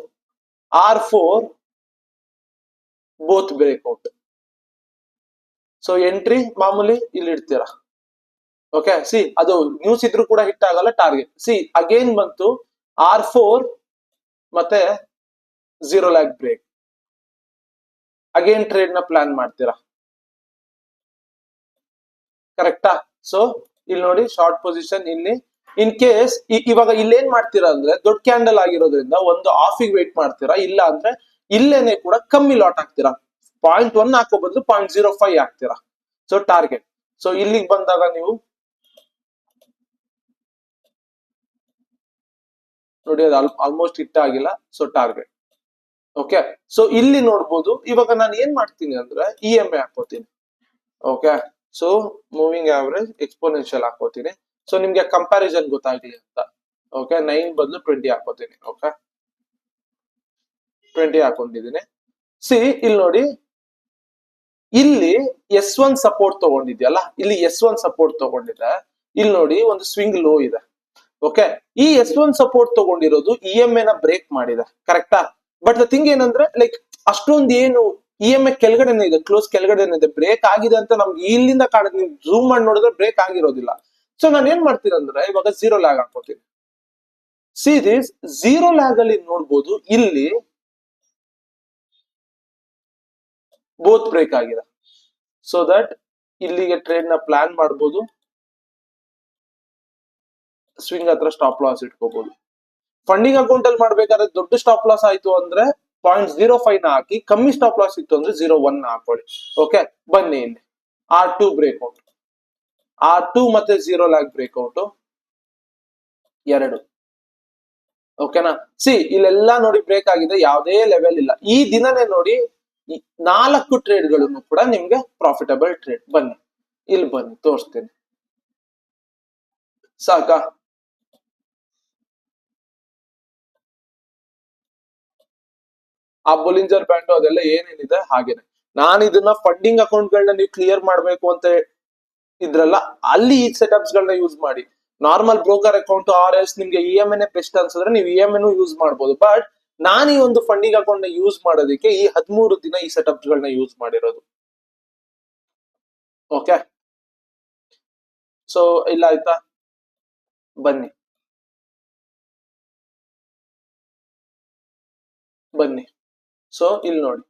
both breakout. So entry ಮಾಮೂಲಿ ಇಲ್ಲಿ ಇಡ್ತೀರಾ. ಓಕೆ, ಸಿ ಅದು ನ್ಯೂಸ್ ಇದ್ರೂ ಕೂಡ ಹಿಟ್ ಆಗಲ್ಲ ಟಾರ್ಗೆಟ್. ಸಿ ಅಗೇನ್ ಬಂತು R4 ಮತ್ತೆ 0 ಲ್ಯಾಕ್ ಬ್ರೇಕ್. ಅಗೇನ್ ಟ್ರೇಡ್ ನ ಪ್ಲಾನ್ ಮಾಡ್ತೀರಾ. ಕರೆಕ್ಟಾ? ಸೊ ಇಲ್ಲಿ ನೋಡಿ, ಶಾರ್ಟ್ ಪೊಸಿಷನ್ ಇಲ್ಲಿ. ಇನ್ ಕೇಸ್ ಇವಾಗ ಇಲ್ಲೇನ್ ಮಾಡ್ತೀರಾ ಅಂದ್ರೆ, ದೊಡ್ಡ ಕ್ಯಾಂಡಲ್ ಆಗಿರೋದ್ರಿಂದ ಒಂದು ಆಫಿಗೆ ವೇಟ್ ಮಾಡ್ತೀರಾ, ಇಲ್ಲ ಅಂದ್ರೆ ಇಲ್ಲೇನೆ ಕೂಡ ಕಮ್ಮಿ ಲಾಟ್ ಹಾಕ್ತೀರಾ. 0.1 ಹಾಕೋ ಬದಲು 0.05 ಹಾಕ್ತೀರಾ. So target. ಸೊ ಇಲ್ಲಿಗೆ ಬಂದಾಗ ನೀವು ನೋಡಿ ಅದು ಆಲ್ಮೋಸ್ಟ್ ಹಿಟ್ ಆಗಿಲ್ಲ, ಸೊ ಟಾರ್ಗೆಟ್. ಓಕೆ, ಸೊ ಇಲ್ಲಿ ನೋಡ್ಬೋದು. ಇವಾಗ ನಾನು ಏನ್ ಮಾಡ್ತೀನಿ ಅಂದ್ರೆ EMA ಹಾಕೋತೀನಿ. Okay, so moving average exponential ಹಾಕೋತೀನಿ. ಸೊ ನಿಮ್ಗೆ ಕಂಪ್ಯಾರಿಸನ್ ಗೊತ್ತಾಗ್ಲಿ ಅಂತ. ಓಕೆ, 9 ಬದಲು 20 ಹಾಕೋತೀನಿ. ಓಕೆ, 20 ಹಾಕೊಂಡಿದ್ದೀನಿ. ಸಿ ಇಲ್ಲಿ ನೋಡಿ, ಇಲ್ಲಿ S1 ಸಪೋರ್ಟ್ ತಗೊಂಡಿದ್ಯಲ್ಲ, ಇಲ್ಲಿ S1 ಸಪೋರ್ಟ್ ತಗೊಂಡಿದೆ. ಇಲ್ಲಿ ನೋಡಿ ಒಂದು ಸ್ವಿಂಗ್ ಲೋ ಇದೆ. ಓಕೆ, ಈ S1 ಸಪೋರ್ಟ್ ತಗೊಂಡಿರೋದು EMA ನ ಬ್ರೇಕ್ ಮಾಡಿದೆ, ಕರೆಕ್ಟಾ? ಬಟ್ ದ ಥಿಂಗ್ ಏನಂದ್ರೆ ಲೈಕ್ ಅಷ್ಟೊಂದು ಏನು EMA ಕೆಳಗಡೆನೆ ಇದೆ, ಕ್ಲೋಸ್ ಕೆಳಗಡೆನೆ ಇದೆ. ಬ್ರೇಕ್ ಆಗಿದೆ ಅಂತ ನಮ್ಗೆ ಇಲ್ಲಿಂದ ಕಾಣುತ್ತೆ. ನೀವು ಝೂಮ್ ಮಾಡಿ ನೋಡಿದ್ರೆ ಬ್ರೇಕ್ ಆಗಿರೋದಿಲ್ಲ. ಸೊ ನಾನು ಏನ್ ಮಾಡ್ತೀನಿ ಅಂದ್ರೆ ಇವಾಗ 0 ಲ್ಯಾಗ್ ಹಾಕೋತೀನಿ. ಸಿ ದಿಸ್ 0 ಲ್ಯಾಗ್ ಅಲ್ಲಿ ನೋಡ್ಬೋದು, ಇಲ್ಲಿ ಬೋತ್ ಬ್ರೇಕ್ ಆಗಿದೆ. ಸೊ ದಟ್ ಇಲ್ಲಿಗೆ ಟ್ರೇಡ್ ನ ಪ್ಲಾನ್ ಮಾಡ್ಬೋದು. ಸ್ವಿಂಗ್ ಹತ್ರ ಸ್ಟಾಪ್ ಲಾಸ್ ಇಟ್ಕೋಬಹುದು. ಫಂಡಿಂಗ್ ಅಕೌಂಟ್ ಅಲ್ಲಿ ಮಾಡ್ಬೇಕಾದ್ರೆ ದೊಡ್ಡ ಸ್ಟಾಪ್ ಲಾಸ್ ಆಯ್ತು ಅಂದ್ರೆ 0.05 ನ ಹಾಕಿ, ಕಮ್ಮಿ ಸ್ಟಾಪ್ ಲಾಸ್ ಇತ್ತು ಅಂದ್ರೆ 0.1 ನ ಹಾಕೊಳ್ಳಿ. ಓಕೆ, ಬನ್ನಿ ಇಲ್ಲಿ R2 ಬ್ರೇಕ್ಔಟ್, R2 ಮತ್ತೆ 0 ಲ್ಯಾಗ್ ಬ್ರೇಕ್ಔಟ್ ಎರಡು. ಓಕೆನಾ? ಸಿ ಇಲ್ಲೆಲ್ಲ ನೋಡಿ ಬ್ರೇಕ್ ಆಗಿದೆ, ಯಾವುದೇ ಲೆವೆಲ್ ಇಲ್ಲ. ಈ ದಿನನೇ ನೋಡಿ 4 ಟ್ರೇಡ್ಗಳನ್ನು ಕೂಡ ನಿಮ್ಗೆ ಪ್ರಾಫಿಟಬಲ್ ಟ್ರೇಡ್. ಬನ್ನಿ ಇಲ್ಲಿ ಬನ್ನಿ ತೋರಿಸ್ತೀನಿ. ಸಾಕಾ? ಆ ಬೊಲಿಂಜರ್ ಬ್ಯಾಂಡ್ ಅದೆಲ್ಲ ಏನೇನಿದೆ ಹಾಗೇನೆ. ನಾನು ಇದನ್ನ ಫಂಡಿಂಗ್ ಅಕೌಂಟ್ ಗಳನ್ನ ನೀವು ಕ್ಲಿಯರ್ ಮಾಡ್ಬೇಕು ಅಂತ ಇದ್ರಲ್ಲ, ಅಲ್ಲಿ ಈ ಸೆಟಪ್ಸ್ ಗಳನ್ನ ಯೂಸ್ ಮಾಡಿ. ನಾರ್ಮಲ್ ಬ್ರೋಕರ್ ಅಕೌಂಟ್ RS ನಿಮ್ಗೆ EMA ಬೆಸ್ಟ್ ಅನ್ಸಿದ್ರೆ ನೀವು EMA ಯೂಸ್ ಮಾಡ್ಬೋದು. ಬಟ್ ನಾನು ಈ ಒಂದು ಫಂಡಿಂಗ್ ಅಕೌಂಟ್ ನ ಯೂಸ್ ಮಾಡೋದಕ್ಕೆ ಈ 13 ದಿನ ಈ ಸೆಟಪ್ಸ್ ಗಳನ್ನ ಯೂಸ್ ಮಾಡಿರೋದು. ಓಕೆ, ಸೊ ಇಲ್ಲ ಆಯ್ತಾ? ಬನ್ನಿ ಬನ್ನಿ. ಸೊ ಇಲ್ಲಿ ನೋಡಿ,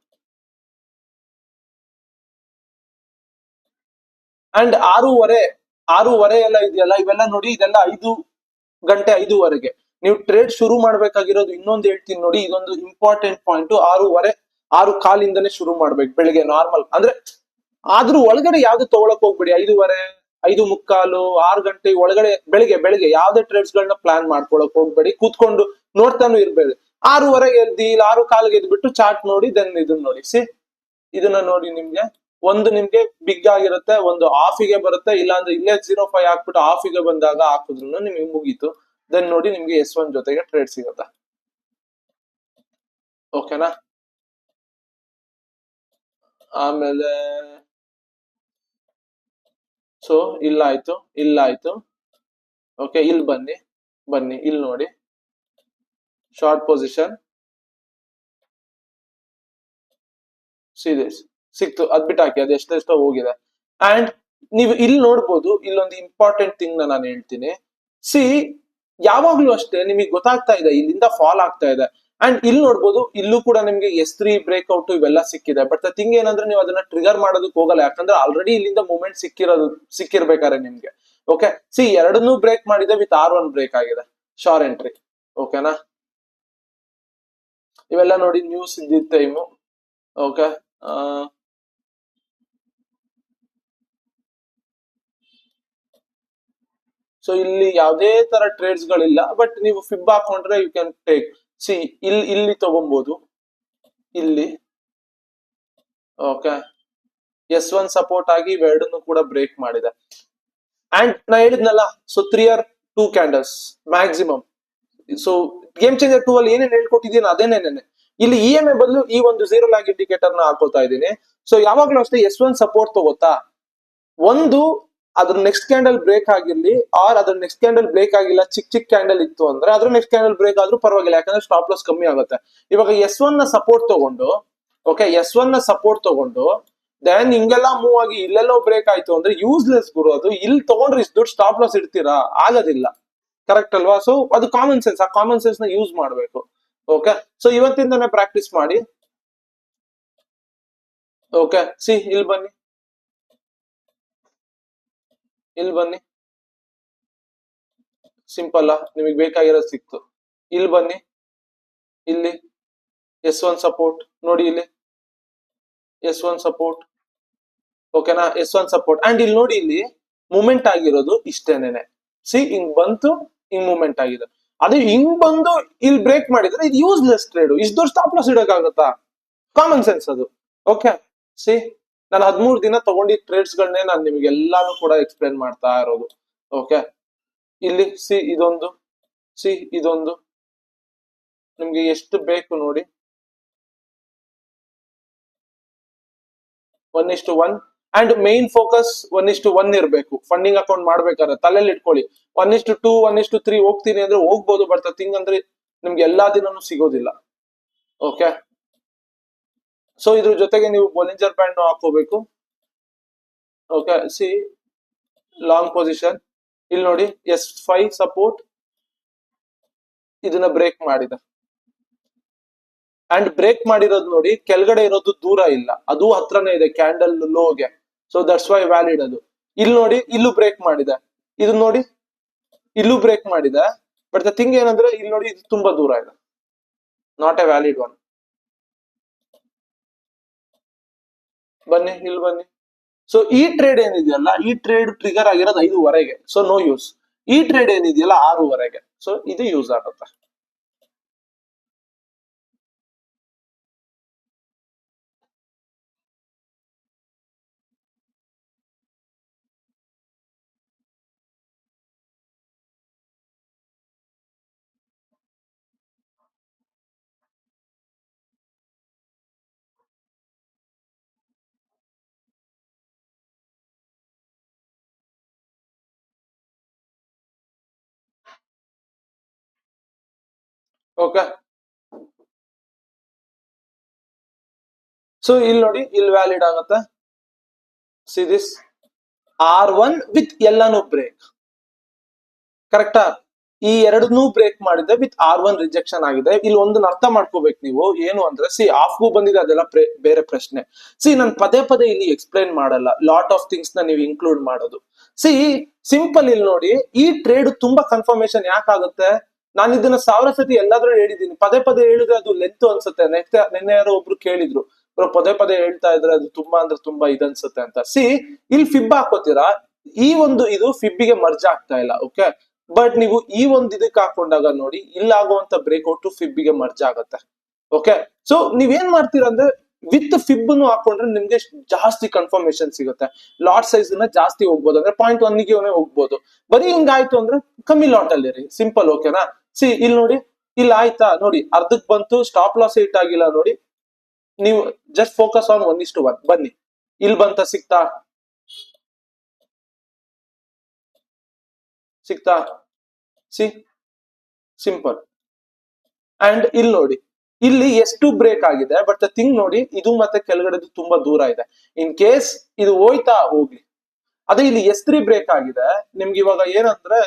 ಅಂಡ್ 6:30 ಎಲ್ಲ ಇದೆಯಲ್ಲ, ಇವೆಲ್ಲ ನೋಡಿ, ಇದೆಲ್ಲ 5 ಗಂಟೆ 5:30ಗೆ ನೀವು ಟ್ರೇಡ್ ಶುರು ಮಾಡ್ಬೇಕಾಗಿರೋದು. ಇನ್ನೊಂದು ಹೇಳ್ತೀನಿ ನೋಡಿ, ಇದೊಂದು ಇಂಪಾರ್ಟೆಂಟ್ ಪಾಯಿಂಟ್. 6:30 6:15 ಶುರು ಮಾಡ್ಬೇಕು ಬೆಳಿಗ್ಗೆ ನಾರ್ಮಲ್ ಅಂದ್ರೆ. ಆದ್ರೂ ಒಳಗಡೆ ಯಾವ್ದು ತಗೊಳಕ್ ಹೋಗ್ಬೇಡಿ. 5:30 5:45 6 ಗಂಟೆ ಒಳಗಡೆ ಬೆಳಿಗ್ಗೆ ಯಾವ್ದೇ ಟ್ರೇಡ್ಸ್ ಗಳನ್ನ ಪ್ಲಾನ್ ಮಾಡ್ಕೊಳಕ್ ಹೋಗ್ಬೇಡಿ. ಕೂತ್ಕೊಂಡು ನೋಡ್ತಾನು ಇರ್ಬೇಡಿ. 6:30ಗೆ ಎದ್ದಿ, ಇಲ್ಲ 6:15 ಎದ್ಬಿಟ್ಟು ಚಾರ್ಟ್ ನೋಡಿ, ದೆನ್ ಇದನ್ನ ನೋಡಿ. ಸಿ ಇದನ್ನ ನೋಡಿ, ನಿಮ್ಗೆ ಬಿಗ್ ಆಗಿರುತ್ತೆ, ಒಂದು ಆಫಿಗೆ ಬರುತ್ತೆ. ಇಲ್ಲಾಂದ್ರೆ ಇಲ್ಲೇ 0.5 ಹಾಕ್ಬಿಟ್ಟು ಆಫಿಗೆ ಬಂದಾಗ ಹಾಕಿದ್ರು ನಿಮ್ಗೆ ಮುಗೀತು. ದೆನ್ ನೋಡಿ ನಿಮ್ಗೆ S1 ಜೊತೆಗೆ ಟ್ರೇಡ್ ಸಿಗುತ್ತೆ. ಓಕೆನಾ? ಆಮೇಲೆ ಸೊ ಇಲ್ಲಾಯ್ತು. ಓಕೆ, ಇಲ್ಲಿ ಬನ್ನಿ ಇಲ್ಲಿ ನೋಡಿ, ಶಾರ್ಟ್ ಪೊಸಿಷನ್ ಸೀರೀಸ್ ಸಿಕ್ತು, ಅದ್ ಬಿಟ್ಟು ಹಾಕಿ, ಅದು ಎಷ್ಟೆಷ್ಟೋ ಹೋಗಿದೆ. ಅಂಡ್ ನೀವು ಇಲ್ಲಿ ನೋಡ್ಬೋದು, ಇಲ್ಲೊಂದು ಇಂಪಾರ್ಟೆಂಟ್ ಥಿಂಗ್ ನಾನು ಹೇಳ್ತೀನಿ. ಸಿ ಯಾವಾಗ್ಲೂ ಅಷ್ಟೇ ನಿಮಗೆ ಗೊತ್ತಾಗ್ತಾ ಇದೆ ಇಲ್ಲಿಂದ ಫಾಲ್ ಆಗ್ತಾ ಇದೆ. ಅಂಡ್ ಇಲ್ಲಿ ನೋಡ್ಬೋದು, ಇಲ್ಲೂ ಕೂಡ ನಿಮ್ಗೆ S3 ಬ್ರೇಕ್ಔಟ್ ಇವೆಲ್ಲ ಸಿಕ್ಕಿದೆ. ಬಟ್ ಥಿಂಗ್ ಏನಂದ್ರೆ ನೀವು ಅದನ್ನ ಟ್ರಿಗರ್ ಮಾಡೋದಕ್ಕೆ ಹೋಗಲ್ಲ, ಯಾಕಂದ್ರೆ ಆಲ್ರೆಡಿ ಇಲ್ಲಿಂದ ಮೂವ್ಮೆಂಟ್ ಸಿಕ್ಕಿರ್ಬೇಕಾರೆ ನಿಮ್ಗೆ. ಓಕೆ, ಸಿ ಎರಡನ್ನೂ ಬ್ರೇಕ್ ಮಾಡಿದೆ, ವಿತ್ R1 ಬ್ರೇಕ್ ಆಗಿದೆ, ಶಾರ್ ಎಂಟ್ರಿ. ಓಕೆನಾ? ಇವೆಲ್ಲ ನೋಡಿ ನ್ಯೂಸ್ ಇದ್ದಿದ್ದ ಟೈಮು. ಓಕೆ, ಸೊ ಇಲ್ಲಿ ಯಾವುದೇ ತರ ಟ್ರೇಡ್ಸ್ ಗಳಿಲ್ಲ. ಬಟ್ ನೀವು ಫಿಬ್ ಹಾಕೊಂಡ್ರೆ ಯು ಕ್ಯಾನ್ ಟೇಕ್. ಸಿ ಇಲ್ಲಿ ತಗೊಬಹುದು, ಇಲ್ಲಿ. ಓಕೆ, S1 ಸಪೋರ್ಟ್ ಆಗಿ ಇವೆರಡನ್ನು ಕೂಡ ಬ್ರೇಕ್ ಮಾಡಿದೆ. ಅಂಡ್ ನಾ ಹೇಳಿದ್ನಲ್ಲ, so 3 or 2 candles maximum. So game changer 2 ಅಲ್ಲಿ ಏನೇನು ಹೇಳ್ಕೊಟ್ಟಿದ್ದೀನಿ ಅದೇನೇನೆ. ಇಲ್ಲಿ EMA ಬದಲು ಈ ಒಂದು 0 ಲ್ಯಾಗ್ ಇಂಡಿಕೇಟರ್ ನ ಹಾಕೋತಾ ಇದ್ದೀನಿ. ಸೊ ಯಾವಾಗ್ಲೂ ಅಷ್ಟೇ S1 ಸಪೋರ್ಟ್ ತಗೋತಾ, ಒಂದು ಅದ್ರ ನೆಕ್ಸ್ಟ್ ಕ್ಯಾಂಡಲ್ ಬ್ರೇಕ್ ಆಗಿರ್ಲಿ, ಆರ್ ಅದ್ರ ನೆಕ್ಸ್ಟ್ ಕ್ಯಾಂಡಲ್ ಬ್ರೇಕ್ ಆಗಿಲ್ಲ, ಚಿಕ್ಕ ಕ್ಯಾಂಡಲ್ ಇತ್ತು ಅಂದ್ರೆ ಅದ್ರ ನೆಕ್ಸ್ಟ್ ಕ್ಯಾಂಡಲ್ ಬ್ರೇಕ್ ಆದ್ರೂ ಪರವಾಗಿಲ್ಲ, ಯಾಕಂದ್ರೆ ಸ್ಟಾಪ್ ಲಾಸ್ ಕಮ್ಮಿ ಆಗುತ್ತೆ. ಇವಾಗ S1 ನ ಸಪೋರ್ಟ್ ತಗೊಂಡು, ಓಕೆ, S1 ನ ಸಪೋರ್ಟ್ ತಗೊಂಡು ದೆನ್ ಹಿಂಗೆಲ್ಲ ಮೂವ್ ಆಗಿ ಇಲ್ಲೆಲ್ಲೋ ಬ್ರೇಕ್ ಆಯ್ತು ಅಂದ್ರೆ ಯೂಸ್ಲೆಸ್ ಗುರು. ಅದು ಇಲ್ಲಿ ತಗೊಂಡ್ರೆ ಇಷ್ಟು ದೊಡ್ಡ ಸ್ಟಾಪ್ ಲಾಸ್ ಇಡ್ತೀರಾ? ಆಗೋದಿಲ್ಲ, ಕರೆಕ್ಟ್ ಅಲ್ವಾ? ಸೊ ಅದು ಕಾಮನ್ ಸೆನ್ಸ್, ಆ ಕಾಮನ್ ಸೆನ್ಸ್ ನ ಯೂಸ್ ಮಾಡ್ಬೇಕು. ಓಕೆ, ಸೊ ಇವತ್ತಿಂದಾನೆ ಪ್ರಾಕ್ಟೀಸ್ ಮಾಡಿ. ಓಕೆ, ಸಿ ಇಲ್ಲಿ ಬನ್ನಿ ಸಿಂಪಲ್, ನಿಮಗೆ ಬೇಕಾಗಿರೋದು ಸಿಕ್ತು. ಇಲ್ಲಿ ಬನ್ನಿ, ಇಲ್ಲಿ S1 ಸಪೋರ್ಟ್ ನೋಡಿ, ಇಲ್ಲಿ S1 ಸಪೋರ್ಟ್. ಓಕೆನಾ? S1 support. ಅಂಡ್ ಇಲ್ಲಿ ನೋಡಿ, ಇಲ್ಲಿ ಮೂವ್ಮೆಂಟ್ ಆಗಿರೋದು ಇಷ್ಟೇನೇನೆ. ಸಿ ಹಿಂಗ್ ಬಂತು, ಹಿಂಗ್ ಮೂವ್ಮೆಂಟ್ ಆಗಿದೆ. ಅದೇ ಹಿಂಗ್ ಬಂದು ಇಲ್ಲಿ ಬ್ರೇಕ್ ಮಾಡಿದ್ರೆ ಇದು ಯೂಸ್ಲೆಸ್ ಟ್ರೇಡ್. ಇಷ್ಟು ದೊಡ್ಡ ಸ್ಟಾಪ್ ಲಾಸ್ ಇಡಕ್ಕಾಗತ್ತಾ? ಕಾಮನ್ ಸೆನ್ಸ್ ಅದು. ಓಕೆ, ಸಿ ನಾನು 13 ದಿನ ತಗೊಂಡಿದ್ದ ಟ್ರೇಡ್ಸ್ ಗಳನ್ನೇ ನಾನು ನಿಮ್ಗೆ ಎಲ್ಲಾನು ಕೂಡ ಎಕ್ಸ್ಪ್ಲೇನ್ ಮಾಡ್ತಾ ಇರೋದು. ಓಕೆ, ಇಲ್ಲಿ ಸಿ ಇದೊಂದು ನಿಮ್ಗೆ ಎಷ್ಟು ಬೇಕು ನೋಡಿ, 1:1 ಅಂಡ್ ಮೇನ್ ಫೋಕಸ್ 1:1 ಇರಬೇಕು. ಫಂಡಿಂಗ್ ಅಕೌಂಟ್ ಮಾಡ್ಬೇಕಾದ್ರೆ ತಲೆಯಲ್ಲಿ ಇಟ್ಕೊಳ್ಳಿ. 1:2 1:3 ಹೋಗ್ತೀನಿ ಅಂದ್ರೆ ಹೋಗ್ಬೋದು, ಬಟ್ ಥಿಂಗ್ ಅಂದ್ರೆ ನಿಮ್ಗೆ ಎಲ್ಲಾ ದಿನನೂ ಸಿಗೋದಿಲ್ಲ. ಓಕೆ, ಸೊ ಇದ್ರ ಜೊತೆಗೆ ನೀವು ಬೊಲಿಂಜರ್ ಬ್ಯಾಂಡ್ ಹಾಕೋಬೇಕು. ಓಕೆ, ಸಿ ಲಾಂಗ್ ಪೊಸಿಷನ್ ಇಲ್ಲಿ ನೋಡಿ, S5 ಸಪೋರ್ಟ್ ಇದನ್ನ ಬ್ರೇಕ್ ಮಾಡಿದೆ. ಅಂಡ್ ಬ್ರೇಕ್ ಮಾಡಿರೋದು ನೋಡಿ, ಕೆಳಗಡೆ ಇರೋದು ದೂರ ಇಲ್ಲ, ಅದು ಹತ್ರನೇ ಇದೆ ಕ್ಯಾಂಡಲ್ ಲೋಗೆ. ಸೊ ದಟ್ಸ್ ವೈ ವ್ಯಾಲಿಡ್ ಅದು. ಇಲ್ಲಿ ನೋಡಿ, ಇಲ್ಲೂ ಬ್ರೇಕ್ ಮಾಡಿದೆ, ಇದು ನೋಡಿ ಇಲ್ಲೂ ಬ್ರೇಕ್ ಮಾಡಿದೆ, ಬಟ್ ದ ಥಿಂಗ್ ಏನಂದ್ರೆ ಇಲ್ಲಿ ನೋಡಿ ಇದು ತುಂಬಾ ದೂರ ಇದೆ, ನಾಟ್ ಎ ವ್ಯಾಲಿಡ್ ಒನ್. ಬನ್ನಿ ಇಲ್ಲಿ ಬನ್ನಿ. ಸೊ ಈ ಟ್ರೇಡ್ ಏನಿದೆಯಲ್ಲ, ಈ ಟ್ರೇಡ್ ಟ್ರಿಗರ್ ಆಗಿರೋದು 5:30ಗೆ, ಸೊ ನೋ ಯೂಸ್. ಈ ಟ್ರೇಡ್ ಏನಿದೆಯಲ್ಲ 6:30ಗೆ, ಸೊ ಇದು ಯೂಸ್ ಆಗುತ್ತೆ. ಓಕೆ, ಸೊ ಇಲ್ಲಿ ನೋಡಿ, ಇಲ್ಲಿ ವ್ಯಾಲಿಡ್ ಆಗುತ್ತೆ. ಸಿ ದಿಸ್ R1 ವಿತ್ ಎಲ್ಲಾನು ಬ್ರೇಕ್, ಕರೆಕ್ಟಾ? ಈ ಎರಡನ್ನೂ ಬ್ರೇಕ್ ಮಾಡಿದೆ, ವಿತ್ R1 ರಿಜೆಕ್ಷನ್ ಆಗಿದೆ. ಇಲ್ಲಿ ಒಂದನ್ನ ಅರ್ಥ ಮಾಡ್ಕೋಬೇಕು ನೀವು, ಏನು ಅಂದ್ರೆ ಸಿ ಆಫ್ಗೂ ಬಂದಿದೆ, ಅದೆಲ್ಲ ಬೇರೆ ಪ್ರಶ್ನೆ. ಸಿ ನಾನು ಪದೇ ಪದೇ ಇಲ್ಲಿ ಎಕ್ಸ್ಪ್ಲೈನ್ ಮಾಡಲ್ಲ, ಲಾಟ್ ಆಫ್ ಥಿಂಗ್ಸ್ ನ ನೀವು ಇನ್ಕ್ಲೂಡ್ ಮಾಡೋದು. ಸಿ ಸಿಂಪಲ್, ಇಲ್ಲಿ ನೋಡಿ, ಈ ಟ್ರೇಡ್ ತುಂಬಾ ಕನ್ಫರ್ಮೇಶನ್ ಯಾಕಾಗುತ್ತೆ? ನಾನು ಇದನ್ನ 1000 ಸತಿ ಎಲ್ಲಾದ್ರೂ ಹೇಳಿದೀನಿ, ಪದೇ ಪದೇ ಹೇಳಿದ್ರೆ ಅದು ಲೆಂತ್ ಅನ್ಸುತ್ತೆ. ನೆನ್ನೆ ಯಾರೋ ಒಬ್ರು ಕೇಳಿದ್ರು, ಪದೇ ಪದೇ ಹೇಳ್ತಾ ಇದ್ರೆ ಅದು ತುಂಬಾ ಅಂದ್ರೆ ತುಂಬಾ ಇದನ್ಸುತ್ತೆ ಅಂತ. ಸಿ ಇಲ್ಲಿ ಫಿಬ್ ಹಾಕೋತೀರಾ, ಈ ಒಂದು ಇದು ಫಿಬ್ಬಿಗೆ ಮರ್ಜ್ ಆಗ್ತಾ ಇಲ್ಲ. ಓಕೆ, ಬಟ್ ನೀವು ಈ ಒಂದು ಇದಕ್ಕೆ ಹಾಕೊಂಡಾಗ ನೋಡಿ, ಇಲ್ಲಾಗುವಂತ ಬ್ರೇಕ್ಔಟ್ ಫಿಬ್ಬಿಗೆ ಮರ್ಜ್ ಆಗತ್ತೆ. ಓಕೆ, ಸೊ ನೀವೇನ್ ಮಾಡ್ತೀರಾ ಅಂದ್ರೆ ವಿತ್ ಫಿಬ್ ಹಾಕೊಂಡ್ರೆ ನಿಮ್ಗೆ ಜಾಸ್ತಿ ಕನ್ಫರ್ಮೇಶನ್ ಸಿಗುತ್ತೆ. ಲಾಟ್ ಸೈಜ್ ನ ಜಾಸ್ತಿ ಹೋಗ್ಬೋದು, ಅಂದ್ರೆ 0.1 ಹೋಗ್ಬೋದು. ಬರೀ ಹಿಂಗಾಯ್ತು ಅಂದ್ರೆ ಕಮ್ಮಿ ಲಾಟ್ ಅಲ್ಲಿ ಇರಿ, ಸಿಂಪಲ್. ಓಕೆನಾ? ಸಿ ಇಲ್ಲಿ ನೋಡಿ, ಇಲ್ಲಿ ಆಯ್ತಾ ನೋಡಿ, ಅರ್ಧಕ್ ಬಂತು, ಸ್ಟಾಪ್ ಲಾಸ್ ಹಿಟ್ ಆಗಿಲ್ಲ ನೋಡಿ. ನೀವು ಜಸ್ಟ್ ಫೋಕಸ್ ಆನ್ 1:1. ಬನ್ನಿ, ಇಲ್ಲಿ ಬಂತ, ಸಿಕ್ತಾ ಸಿ ಸಿಂಪಲ್. ಅಂಡ್ ಇಲ್ಲಿ ನೋಡಿ, ಇಲ್ಲಿ ಎಷ್ಟು ಬ್ರೇಕ್ ಆಗಿದೆ, ಬಟ್ ಥಿಂಗ್ ನೋಡಿ, ಇದು ಮತ್ತೆ ಕೆಳಗಡೆದು ತುಂಬಾ ದೂರ ಇದೆ. ಇನ್ ಕೇಸ್ ಇದು ಹೋಯ್ತಾ ಹೋಗ್ಲಿ. ಅದೇ ಇಲ್ಲಿ S3 ಬ್ರೇಕ್ ಆಗಿದೆ ನಿಮ್ಗೆ. ಇವಾಗ ಏನಂದ್ರೆ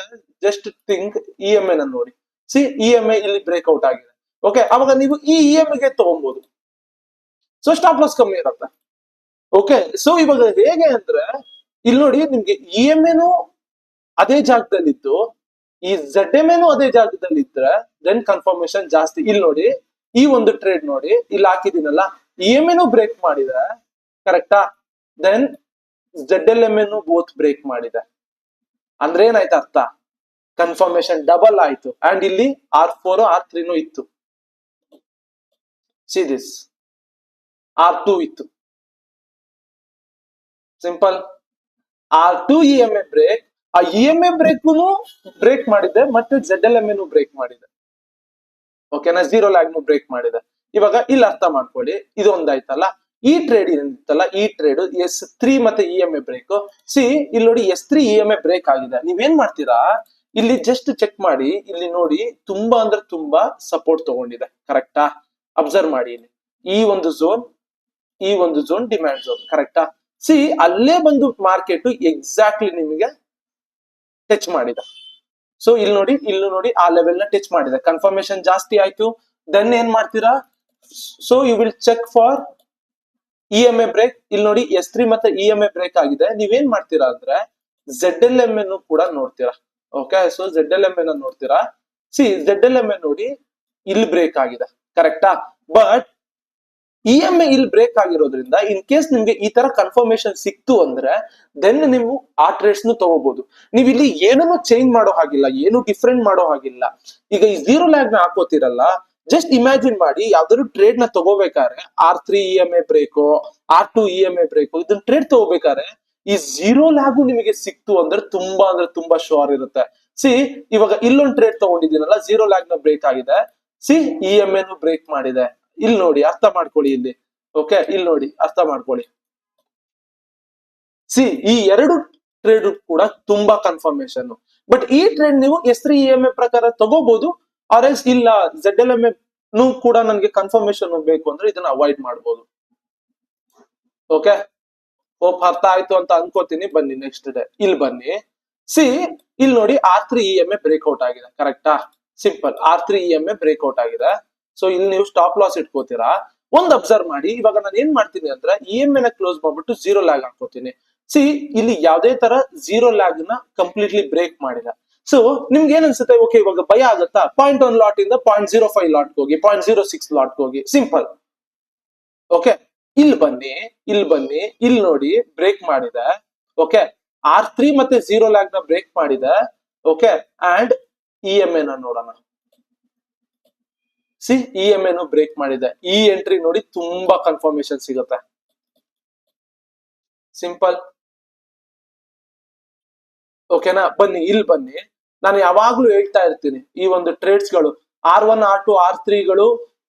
ಜಸ್ಟ್ ಥಿಂಕ್ EMA ನ ನೋಡಿ. ಸಿ EMA ಇಲ್ಲಿ ಬ್ರೇಕ್ಔಟ್ ಆಗಿದೆ. ಓಕೆ, ಅವಾಗ ನೀವು ಈ EMA ಗೆ ತಗೊಬಹುದು, ಸೊ ಸ್ಟಾಪ್ ಲಾಸ್ ಕಮ್ಮಿ ಇರುತ್ತೆ. ಓಕೆ, ಸೊ ಇವಾಗ ಹೇಗೆ ಅಂದ್ರೆ ಇಲ್ಲಿ ನೋಡಿ, ನಿಮ್ಗೆ EMA ಅದೇ ಜಾಗದಲ್ಲಿದ್ದು, ಈ ZMA ಅದೇ ಜಾಗದಲ್ಲಿ ಇದ್ರೆ ದೆನ್ ಕನ್ಫರ್ಮೇಶನ್ ಜಾಸ್ತಿ. ಇಲ್ಲಿ ನೋಡಿ, ಈ ಒಂದು ಟ್ರೇಡ್ ನೋಡಿ, ಇಲ್ಲಿ ಹಾಕಿದೀನಲ್ಲ, EMA ಬ್ರೇಕ್ ಮಾಡಿದೆ, ಕರೆಕ್ಟಾ? ದೆನ್ ZLMA ಬೋತ್ ಬ್ರೇಕ್ ಮಾಡಿದೆ. ಅಂದ್ರೆ ಏನಾಯ್ತು ಅರ್ಥ? ಕನ್ಫರ್ಮೇಶನ್ ಡಬಲ್ ಆಯ್ತು. ಅಂಡ್ ಇಲ್ಲಿ R4 R3 ಇತ್ತು. ಸಿ ದಿಸ್ R2 ಇತ್ತು. ಸಿಂಪಲ್. R2 EMA ಬ್ರೇಕ್, ಆ EMA ಬ್ರೇಕ್ ಮಾಡಿದೆ, ಮತ್ತೆ ZLMA ಬ್ರೇಕ್ ಮಾಡಿದೆ. ಓಕೆನಾ? ಝೀರೋ ಲ್ಯಾಗ್ ಬ್ರೇಕ್ ಮಾಡಿದೆ. ಇವಾಗ ಇಲ್ಲಿ ಅರ್ಥ ಮಾಡ್ಕೊಳ್ಳಿ, ಇದೊಂದಾಯ್ತಲ್ಲ. ಈ ಟ್ರೇಡ್ ಏನಿತ್ತಲ್ಲ, ಈ ಟ್ರೇಡ್ S3 ಮತ್ತೆ EMA ಬ್ರೇಕ್. ಸಿ ಇಲ್ಲಿ ನೋಡಿ, S3 EMA ಬ್ರೇಕ್ ಆಗಿದೆ. ನೀವೇನ್ ಮಾಡ್ತೀರಾ, ಇಲ್ಲಿ ಜಸ್ಟ್ ಚೆಕ್ ಮಾಡಿ, ಇಲ್ಲಿ ನೋಡಿ, ತುಂಬಾ ಅಂದ್ರೆ ತುಂಬಾ ಸಪೋರ್ಟ್ ತಗೊಂಡಿದೆ, ಕರೆಕ್ಟಾ? ಅಬ್ಸರ್ವ್ ಮಾಡಿ, ಇಲ್ಲಿ ಈ ಒಂದು ಝೋನ್ ಡಿಮ್ಯಾಂಡ್ ಝೋನ್, ಕರೆಕ್ಟಾ? ಸಿ ಅಲ್ಲೇ ಬಂದು ಮಾರ್ಕೆಟ್ ಎಕ್ಸಾಕ್ಟ್ಲಿ ನಿಮಗೆ ಟಚ್ ಮಾಡಿದೆ. ಸೊ ಇಲ್ಲಿ ನೋಡಿ, ಆ ಲೆವೆಲ್ ನ ಟಚ್ ಮಾಡಿದೆ, ಕನ್ಫರ್ಮೇಶನ್ ಜಾಸ್ತಿ ಆಯ್ತು. ದೆನ್ ಏನ್ ಮಾಡ್ತೀರಾ, so you will check for EMA break. ಇಲ್ಲಿ ನೋಡಿ, S3 ಮತ್ತೆ EMA ಬ್ರೇಕ್ ಆಗಿದೆ. ನೀವೇನ್ ಮಾಡ್ತೀರಾ ಅಂದ್ರೆ ZLMA ಕೂಡ ನೋಡ್ತೀರಾ. ಓಕೆ, ಸೊ ZLMA ನೋಡ್ತೀರಾ. ಸಿ ZLMA ನೋಡಿ, ಇಲ್ಲಿ ಬ್ರೇಕ್ ಆಗಿದೆ, ಕರೆಕ್ಟಾ? ಬಟ್ EMA ಇಲ್ಲಿ ಬ್ರೇಕ್ ಆಗಿರೋದ್ರಿಂದ ಇನ್ ಕೇಸ್ ನಿಮ್ಗೆ ಈ ತರ ಕನ್ಫರ್ಮೇಶನ್ ಸಿಕ್ತು ಅಂದ್ರೆ ದೆನ್ ನೀವು ಆ ಟ್ರೇಡ್ಸ್ ನು ತಗೋಬಹುದು. ನೀವು ಇಲ್ಲಿ ಏನನ್ನು ಚೇಂಜ್ ಮಾಡೋ ಹಾಗಿಲ್ಲ, ಏನು ಡಿಫ್ರೆಂಟ್ ಮಾಡೋ ಹಾಗಿಲ್ಲ. ಈಗ ಈ ಝೀರೋ ಲ್ಯಾಗ್ ನ ಹಾಕೋತಿರಲ್ಲ, ಜಸ್ಟ್ ಇಮ್ಯಾಜಿನ್ ಮಾಡಿ ಯಾವ್ದಾದ್ರು ಟ್ರೇಡ್ ನ ತಗೋಬೇಕಾದ್ರೆ R3 EMA break, R2 EMA break, ಇದನ್ನ ಟ್ರೇಡ್ ತಗೋಬೇಕಾದ್ರೆ ಈ ಝೀರೋ ಲ್ಯಾಗು ನಿಮಗೆ ಸಿಕ್ತು ಅಂದ್ರೆ ತುಂಬಾ ಶೋರ್ ಇರುತ್ತೆ. ಸಿ ಇವಾಗ ಇಲ್ಲೊಂದು ಟ್ರೇಡ್ ತಗೊಂಡಿದ್ದೀನಲ್ಲ, ಝೀರೋ ಲ್ಯಾಗ್ ನ ಬ್ರೇಕ್ ಆಗಿದೆ. ಸಿ EMA ನು ಬ್ರೇಕ್ ಮಾಡಿದೆ. ಇಲ್ಲಿ ನೋಡಿ, ಅರ್ಥ ಮಾಡ್ಕೊಳ್ಳಿ ಇಲ್ಲಿ. ಓಕೆ, ಇಲ್ಲಿ ನೋಡಿ, ಅರ್ಥ ಮಾಡ್ಕೊಳ್ಳಿ. ಸಿ ಈ ಎರಡು ಟ್ರೇಡ್ ಕೂಡ ತುಂಬಾ ಕನ್ಫರ್ಮೇಶನ್. ಬಟ್ ಈ ಟ್ರೇಡ್ ನೀವು S3 EMA ಪ್ರಕಾರ ತಗೋಬಹುದು, ಆರ್ ಎಲ್ಸ್ ಇಲ್ಲ ZLMA ನು ಕೂಡ ನನಗೆ ಕನ್ಫರ್ಮೇಶನ್ ಬೇಕು ಅಂದ್ರೆ ಇದನ್ನ ಅವಾಯ್ಡ್ ಮಾಡಬಹುದು. ಓಕೆ, ಹೋಪ್ ಅರ್ಥ ಆಯ್ತು ಅಂತ ಅನ್ಕೋತೀನಿ. ಬನ್ನಿ ನೆಕ್ಸ್ಟ್ ಡೇ ಇಲ್ಲಿ ಬನ್ನಿ. ಸಿ ಇಲ್ಲಿ ನೋಡಿ, R3 EMA ಬ್ರೇಕ್ಔಟ್ ಆಗಿದೆ, ಕರೆಕ್ಟಾ? ಸಿಂಪಲ್, R3 EMA ಬ್ರೇಕ್ಔಟ್ ಆಗಿದೆ. ಸೊ ಇಲ್ಲಿ ನೀವು ಸ್ಟಾಪ್ ಲಾಸ್ ಇಟ್ಕೋತೀರಾ. ಒಂದ್ ಅಬ್ಸರ್ವ್ ಮಾಡಿ, ಇವಾಗ ನಾನು ಏನ್ ಮಾಡ್ತೀನಿ ಅಂದ್ರೆ EMA ನ ಕ್ಲೋಸ್ ಮಾಡ್ಬಿಟ್ಟು ಝೀರೋ ಲ್ಯಾಗ್ ಹಾಕೋತೀನಿ. ಸಿ ಇಲ್ಲಿ ಯಾವ್ದೇ ತರ ಝೀರೋ ಲ್ಯಾಗ್ ನ ಕಂಪ್ಲೀಟ್ಲಿ ಬ್ರೇಕ್ ಮಾಡಿಲ್ಲ. ಸೊ ನಿಮ್ಗೆ ಏನ್ ಅನ್ಸುತ್ತೆ? ಓಕೆ, ಇವಾಗ ಭಯ ಆಗುತ್ತಾ? 0.1 ಲಾಟ್ ಇಂದ 0.05 ಲಾಟ್ ಹೋಗಿ, 0.06 ಲಾಟ್ ಹೋಗಿ, ಸಿಂಪಲ್. ಓಕೆ, ಇಲ್ಲಿ ಬನ್ನಿ, ಇಲ್ಲಿ ನೋಡಿ, ಬ್ರೇಕ್ ಮಾಡಿದೆ. ಓಕೆ, R3 ಮತ್ತೆ ಝೀರೋ ಲ್ಯಾಗ್ ನ ಬ್ರೇಕ್ ಮಾಡಿದೆ. ಓಕೆ, ಅಂಡ್ EMA ನ ನೋಡೋಣ. ಸಿ EMA ನು ಬ್ರೇಕ್ ಮಾಡಿದೆ. ಈ ಎಂಟ್ರಿ ನೋಡಿ ತುಂಬಾ ಕನ್ಫರ್ಮೇಶನ್ ಸಿಗುತ್ತೆ. ಸಿಂಪಲ್. ಓಕೆನಾ? ಬನ್ನಿ ಇಲ್ಲಿ ಬನ್ನಿ. ನಾನು ಯಾವಾಗ್ಲೂ ಹೇಳ್ತಾ ಇರ್ತೀನಿ, ಈ ಒಂದು ಟ್ರೇಡ್ಸ್ ಗಳು R1 R2 R3 ಗಳು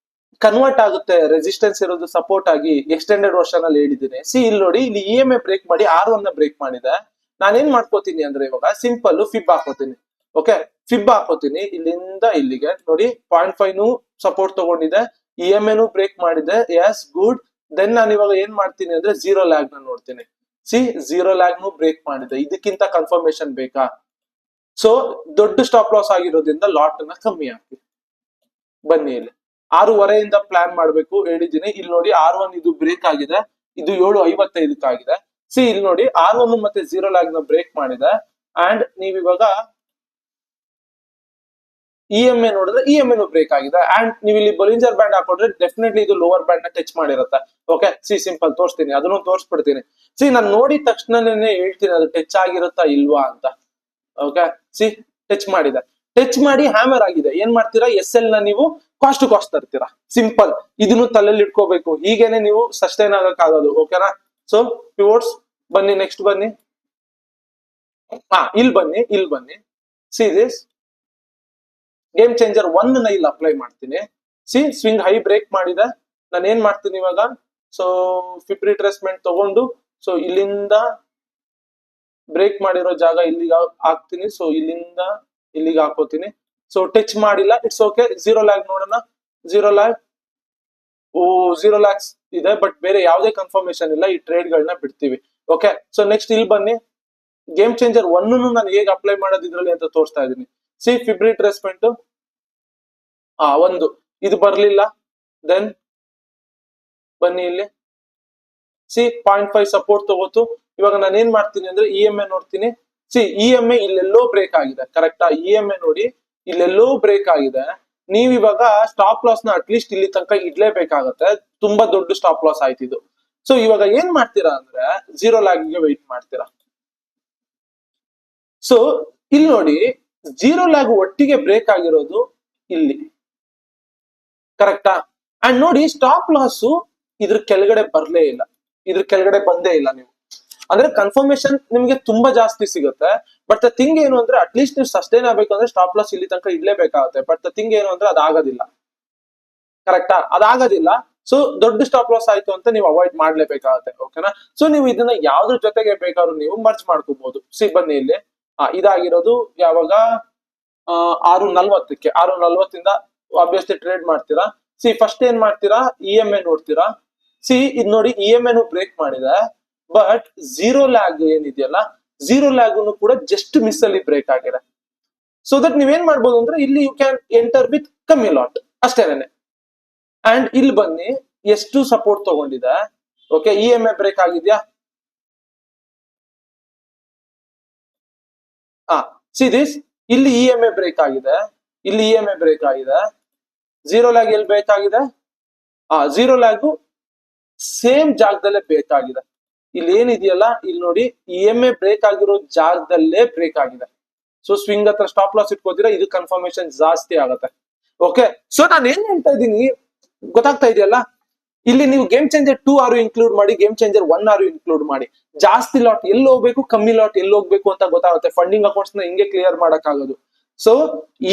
ಕನ್ವರ್ಟ್ ಆಗುತ್ತೆ, ರೆಸಿಸ್ಟೆನ್ಸ್ ಇರೋದು ಸಪೋರ್ಟ್ ಆಗಿ ಎಕ್ಸ್ಟೆಂಡೆಡ್ ವರ್ಷನ್ ಅಲ್ಲಿ ಹೇಳಿದ್ದೀನಿ. ಸಿ ಇಲ್ಲಿ ನೋಡಿ, ಇಲ್ಲಿ EMA ಬ್ರೇಕ್ ಮಾಡಿ R1 ನ ಬ್ರೇಕ್ ಮಾಡಿದೆ. ನಾನೇನ್ ಮಾಡ್ಕೋತೀನಿ ಅಂದ್ರೆ ಇವಾಗ ಸಿಂಪಲ್ ಫಿಬ್ ಹಾಕೋತೀನಿ. ಓಕೆ, ಫಿಬ್ ಹಾಕೋತೀನಿ ಇಲ್ಲಿಂದ ಇಲ್ಲಿಗೆ. ನೋಡಿ 0.5 ನು ಸಪೋರ್ಟ್ ತಗೊಂಡಿದೆ, EMA ನು ಬ್ರೇಕ್ ಮಾಡಿದೆ. S, good. ದೆನ್ ನಾನು ಇವಾಗ ಏನ್ ಮಾಡ್ತೀನಿ ಅಂದ್ರೆ ಝೀರೋ ಲ್ಯಾಗ್ ನ ನೋಡ್ತೀನಿ. ಸಿ ಝೀರೋ ಲ್ಯಾಗ್ ನು ಬ್ರೇಕ್ ಮಾಡಿದೆ. ಇದಕ್ಕಿಂತ ಕನ್ಫರ್ಮೇಶನ್ ಬೇಕಾ? ಸೊ ದೊಡ್ಡ ಸ್ಟಾಪ್ ಲಾಸ್ ಆಗಿರೋದ್ರಿಂದ ಲಾಟ್ ನ ಕಮ್ಮಿ ಹಾಕಿ. ಬನ್ನಿ ಇಲ್ಲಿ 6:30 ಪ್ಲಾನ್ ಮಾಡ್ಬೇಕು ಹೇಳಿದ್ದೀನಿ. ಇಲ್ಲಿ ನೋಡಿ, R1 ಇದು ಬ್ರೇಕ್ ಆಗಿದೆ, ಇದು 7:55 ಆಗಿದೆ. ಸಿ ಇಲ್ಲಿ ನೋಡಿ, R1 ಮತ್ತೆ ಝೀರೋ ಲ್ಯಾಗ್ ನ ಬ್ರೇಕ್ ಮಾಡಿದೆ. ಅಂಡ್ ನೀವ್ ಇವಾಗ EMA ನೋಡಿದ್ರೆ EMA ನು ಬ್ರೇಕ್ ಆಗಿದೆ. ಅಂಡ್ ನೀವು ಇಲ್ಲಿ ಬೊಲಿಂಜರ್ ಬ್ಯಾಂಡ್ ಹಾಕೊಂಡ್ರೆ ಡೆಫಿನೆಟ್ಲಿ ಇದು ಲೋವರ್ ಬ್ಯಾಂಡ್ ನ ಟಚ್ ಮಾಡಿರುತ್ತೆ. ಓಕೆ, ಸಿ ಸಿಂಪಲ್ ತೋರಿಸ್ತೀನಿ, ಅದನ್ನು ತೋರಿಸ್ಬಿಡ್ತೀನಿ. ಸಿ ನಾನು ನೋಡಿದ ತಕ್ಷಣನೇ ಹೇಳ್ತೀನಿ ಅದು ಟಚ್ ಆಗಿರುತ್ತಾ ಇಲ್ವಾ ಅಂತ. ಓಕೆ, ಸಿ ಟಚ್ ಮಾಡಿದೆ, ಟಚ್ ಮಾಡಿ ಹ್ಯಾಮರ್ ಆಗಿದೆ. ಏನ್ ಮಾಡ್ತೀರಾ? SL ನ ನೀವು ಕಾಸ್ಟ್ ತರ್ತೀರಾ. ಸಿಂಪಲ್, ಇದನ್ನು ತಲೆಯಲ್ಲಿ ಇಟ್ಕೋಬೇಕು. ಹೀಗೇನೆ ನೀವು ಸಸ್ಟೈನ್ ಆಗಕ್ಕಾಗೋದು. ಓಕೆನಾ? ಸೊ ಪಿವೋಟ್ಸ್ ಬನ್ನಿ, ನೆಕ್ಸ್ಟ್ ಬನ್ನಿ. ಇಲ್ಲಿ ಬನ್ನಿ. ಸಿ ದಿಸ್ ಗೇಮ್ ಚೇಂಜರ್ 1 ನ ಇಲ್ಲಿ ಅಪ್ಲೈ ಮಾಡ್ತೀನಿ. ಸಿ ಸ್ವಿಂಗ್ ಹೈ ಬ್ರೇಕ್ ಮಾಡಿದೆ. ನಾನು ಏನ್ ಮಾಡ್ತೀನಿ ಇವಾಗ? ಸೊ ಫಿಬ್ ರಿಟ್ರೇಸ್ಮೆಂಟ್ ತಗೊಂಡು, ಸೊ ಇಲ್ಲಿಂದ ಬ್ರೇಕ್ ಮಾಡಿರೋ ಜಾಗ ಇಲ್ಲಿಗೆ ಹಾಕ್ತೀನಿ. ಸೊ ಇಲ್ಲಿಂದ ಇಲ್ಲಿಗೆ ಹಾಕೋತೀನಿ. ಸೊ ಟಚ್ ಮಾಡಿಲ್ಲ, ಇಟ್ಸ್ ಓಕೆ. ಝೀರೋ ಲ್ಯಾಗ್ ನೋಡೋಣ. ಝೀರೋ ಲ್ಯಾಗ್ ಇದೆ, ಬಟ್ ಬೇರೆ ಯಾವುದೇ ಕನ್ಫರ್ಮೇಶನ್ ಇಲ್ಲ. ಈ ಟ್ರೇಡ್ ಗಳನ್ನ ಬಿಡ್ತೀವಿ. ಓಕೆ, ಸೊ ನೆಕ್ಸ್ಟ್ ಇಲ್ಲಿ ಬನ್ನಿ. ಗೇಮ್ ಚೇಂಜರ್ 1 ನಾನು ಹೇಗೆ ಅಪ್ಲೈ ಮಾಡೋದು ಇದ್ರಲ್ಲಿ ಅಂತ ತೋರಿಸ್ತಾ ಇದ್ದೀನಿ. ಸಿ ಫಿಬ್ ರಿಟ್ರೇಸ್ಮೆಂಟ್ 1 ಇದು ಬರ್ಲಿಲ್ಲ. ದೆನ್ ಬನ್ನಿ ಇಲ್ಲಿ. ಸಿ 0.5 ಸಪೋರ್ಟ್ ತಗೋತು. ಇವಾಗ ನಾನು ಏನ್ ಮಾಡ್ತೀನಿ ಅಂದ್ರೆ EMA ನೋಡ್ತೀನಿ. ಸಿ EMA ಇಲ್ಲೆಲ್ಲೋ ಬ್ರೇಕ್ ಆಗಿದೆ, ಕರೆಕ್ಟಾ? EMA ನೋಡಿ, ಇಲ್ಲೆಲ್ಲೋ ಬ್ರೇಕ್ ಆಗಿದೆ. ನೀವ್ ಇವಾಗ ಸ್ಟಾಪ್ ಲಾಸ್ ನ ಅಟ್ಲೀಸ್ಟ್ ಇಲ್ಲಿ ತನಕ ಇಡ್ಲೇಬೇಕಾಗತ್ತೆ. ತುಂಬಾ ದೊಡ್ಡ ಸ್ಟಾಪ್ ಲಾಸ್ ಆಯ್ತಿದ್ದು. ಸೊ ಇವಾಗ ಏನ್ ಮಾಡ್ತೀರಾ ಅಂದ್ರೆ ಝೀರೋ ಲ್ಯಾಗ್ ಗೆ ವೆಯ್ಟ್ ಮಾಡ್ತೀರಾ. ಸೊ ಇಲ್ಲಿ ನೋಡಿ, ಝೀರೋ ಲ್ಯಾಗ್ ಒಟ್ಟಿಗೆ ಬ್ರೇಕ್ ಆಗಿರೋದು ಇಲ್ಲಿ, ಕರೆಕ್ಟಾ? ಅಂಡ್ ನೋಡಿ, ಸ್ಟಾಪ್ ಲಾಸ್ ಇದ್ರ ಕೆಳಗಡೆ ಬರ್ಲೇ ಇಲ್ಲ, ಇದ್ರ ಕೆಳಗಡೆ ಬಂದೇ ಇಲ್ಲ. ನೀವು ಅಂದ್ರೆ ಕನ್ಫರ್ಮೇಶನ್ ನಿಮ್ಗೆ ತುಂಬಾ ಜಾಸ್ತಿ ಸಿಗುತ್ತೆ. ಬಟ್ ದ ಥಿಂಗ್ ಏನು ಅಂದ್ರೆ ಅಟ್ಲೀಸ್ಟ್ ನೀವು ಸಸ್ಟೈನ್ ಆಗ್ಬೇಕಂದ್ರೆ ಸ್ಟಾಪ್ ಲಾಸ್ ಇಲ್ಲಿ ತನಕ ಇಡ್ಲೇಬೇಕಾಗುತ್ತೆ. ಬಟ್ ದ ಥಿಂಗ್ ಏನು ಅಂದ್ರೆ ಅದಾಗೋದಿಲ್ಲ, ಕರೆಕ್ಟಾ? ಅದಾಗೋದಿಲ್ಲ. ಸೊ ದೊಡ್ಡ ಸ್ಟಾಪ್ ಲಾಸ್ ಆಯ್ತು ಅಂತ ನೀವು ಅವಾಯ್ಡ್ ಮಾಡ್ಲೇಬೇಕಾಗುತ್ತೆ. ಓಕೆನಾ? ಸೊ ನೀವು ಇದನ್ನ ಯಾವ್ದ್ರ ಜೊತೆಗೆ ಬೇಕಾದ್ರೂ ನೀವು ಮರ್ಜ್ ಮಾಡ್ಕೋಬಹುದು. ಸಿ ಬನ್ನಿ ಇಲ್ಲಿ, ಇದಾಗಿರೋದು ಯಾವಾಗ? 6:40ಕ್ಕೆ. 6:40 ಆಬ್ವಿಯಸ್ಲಿ ಟ್ರೇಡ್ ಮಾಡ್ತೀರಾ. ಸಿ ಫಸ್ಟ್ ಏನ್ ಮಾಡ್ತೀರಾ? EMA ನೋಡ್ತೀರಾ. ಸಿ ಇದ್ ನೋಡಿ, EMA ನು ಬ್ರೇಕ್ ಮಾಡಿದೆ, ಬಟ್ ಝೀರೋ ಲ್ಯಾಗ್ ಏನಿದೆಯಲ್ಲ, ಝೀರೋ ಲ್ಯಾಗ್ ಕೂಡ ಜಸ್ಟ್ ಮಿಸ್ ಅಲ್ಲಿ ಬ್ರೇಕ್ ಆಗಿದೆ. ಸೊ ದಟ್ ನೀವೇನ್ ಮಾಡ್ಬೋದು ಅಂದ್ರೆ ಇಲ್ಲಿ ಯು ಕ್ಯಾನ್ ಎಂಟರ್ ವಿತ್ ಕಮ್ಮಿ ಲಾಟ್, ಅಷ್ಟೇನೆ. ಅಂಡ್ ಇಲ್ಲಿ ಬನ್ನಿ, ಎಷ್ಟು ಸಪೋರ್ಟ್ ತಗೊಂಡಿದೆ. ಓಕೆ, EMA ಬ್ರೇಕ್ ಆಗಿದ್ಯಾ? ಸಿ ದಿಸ್, ಇಲ್ಲಿ EMA ಬ್ರೇಕ್ ಆಗಿದೆ, ಇಲ್ಲಿ EMA ಬ್ರೇಕ್ ಆಗಿದೆ. ಝೀರೋ ಲ್ಯಾಗ್ ಎಲ್ಲಿ ಬ್ರೇಕ್ ಆಗಿದೆ? ಝೀರೋ ಲ್ಯಾಗ್ ಸೇಮ್ ಜಾಗದಲ್ಲೇ ಬೇಕಾಗಿದೆ. ಇಲ್ಲಿ ಏನಿದೆಯಲ್ಲ ಇಲ್ಲಿ ನೋಡಿ, EMA ಬ್ರೇಕ್ ಆಗಿರೋ ಜಾಗದಲ್ಲೇ ಬ್ರೇಕ್ ಆಗಿದೆ. ಸೊ ಸ್ವಿಂಗ್ ಹತ್ರ ಸ್ಟಾಪ್ ಲಾಸ್ ಇಟ್ಕೋತೀರಾ, ಇದು ಕನ್ಫರ್ಮೇಶನ್ ಜಾಸ್ತಿ ಆಗುತ್ತೆ. ಓಕೆ, ಸೊ ನಾನು ಏನ್ ಹೇಳ್ತಾ ಇದ್ದೀನಿ ಗೊತ್ತಾಗ್ತಾ ಇದೆಯಲ್ಲ. ಇಲ್ಲಿ ನೀವು ಗೇಮ್ ಚೇಂಜರ್ 2 ಆರು ಇನ್ಕ್ಲೂಡ್ ಮಾಡಿ, ಗೇಮ್ ಚೇಂಜರ್ 1 ಆರು ಇನ್ಕ್ಲೂಡ್ ಮಾಡಿ. ಜಾಸ್ತಿ ಲಾಟ್ ಎಲ್ಲಿ ಹೋಗ್ಬೇಕು, ಕಮ್ಮಿ ಲಾಟ್ ಎಲ್ಲಿ ಹೋಗ್ಬೇಕು ಅಂತ ಗೊತ್ತಾಗುತ್ತೆ. ಫಂಡಿಂಗ್ ಅಕೌಂಟ್ಸ್ ನ ಹಿಂಗೆ ಕ್ಲಿಯರ್ ಮಾಡಕ್ ಆಗೋದು. ಸೊ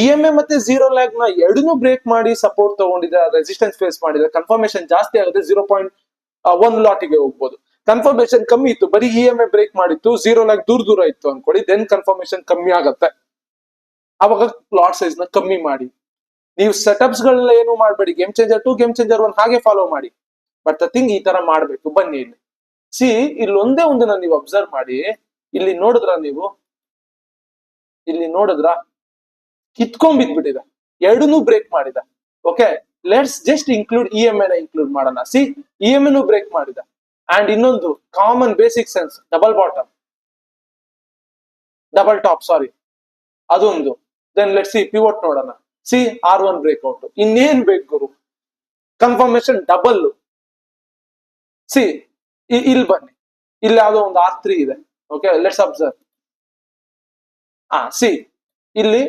EMA ಮತ್ತೆ ಝೀರೋ ಲ್ಯಾಗ್ ನ ಎರಡನ್ನೂ ಬ್ರೇಕ್ ಮಾಡಿ ಸಪೋರ್ಟ್ ತಗೊಂಡಿದ್ರೆ, ರೆಸಿಸ್ಟೆನ್ಸ್ ಫೇಸ್ ಮಾಡಿದ್ರೆ ಕನ್ಫರ್ಮೇಶನ್ ಜಾಸ್ತಿ ಆಗುತ್ತೆ. 0.1 ಲಾಟಿಗೆ ಹೋಗ್ಬೋದು. ಕನ್ಫರ್ಮೇಶನ್ ಕಮ್ಮಿ ಇತ್ತು, ಬರೀ EMA ಬ್ರೇಕ್ ಮಾಡಿತ್ತು, ಝೀರೋ ಲ್ಯಾಗ್ ದೂರ ಇತ್ತು ಅನ್ಕೊಳ್ಳಿ, ದೆನ್ ಕನ್ಫರ್ಮೇಶನ್ ಕಮ್ಮಿ ಆಗತ್ತೆ. ಅವಾಗ ಲಾಟ್ ಸೈಜ್ ನ ಕಮ್ಮಿ ಮಾಡಿ. ನೀವು ಸೆಟಪ್ಸ್ ಗಳನ್ನ ಏನು ಮಾಡಬೇಡಿ. ಗೇಮ್ ಚೇಂಜರ್ 2, ಗೇಮ್ ಚೇಂಜರ್ 1 ಹಾಗೆ ಫಾಲೋ ಮಾಡಿ. ಬಟ್ ದ ಥಿಂಗ್ ಈ ತರ ಮಾಡ್ಬೇಕು. ಬನ್ನಿ ಇಲ್ಲಿ ಇಲ್ಲಿ ಒಂದೇ ಒಂದನ್ನ ನೀವು ಅಬ್ಸರ್ವ್ ಮಾಡಿ. ಇಲ್ಲಿ ನೋಡಿದ್ರ ನೀವು, ಇಲ್ಲಿ ನೋಡಿದ್ರ ಕಿತ್ಕೊಂಡ್ಬಿದ್ಬಿಟ್ಟಿದೆ, ಎರಡನ್ನೂ ಬ್ರೇಕ್ ಮಾಡಿದ. Okay, let's just include EMA ನ ಇನ್ಕ್ಲೂಡ್ ಮಾಡೋಣ. EMA ನು ಬ್ರೇಕ್ ಮಾಡಿದ. ಅಂಡ್ ಇನ್ನೊಂದು common basic sense, double bottom, double top, sorry, ಅದೊಂದು. ದೆನ್ ಲೆಟ್ಸ್ ಪಿವೋಟ್ ನೋಡೋಣ. R1 breakout. ಇನ್ನೇನ್ ಬೇಕು ಗುರು, ಕನ್ಫರ್ಮೇಶನ್ ಡಬಲ್. ಇಲ್ಲಿ ಬನ್ನಿ, ಇಲ್ಲಿ ಯಾವ್ದೋ ಒಂದು R3 ಇದೆ. Okay, let's observe. ಇಲ್ಲಿ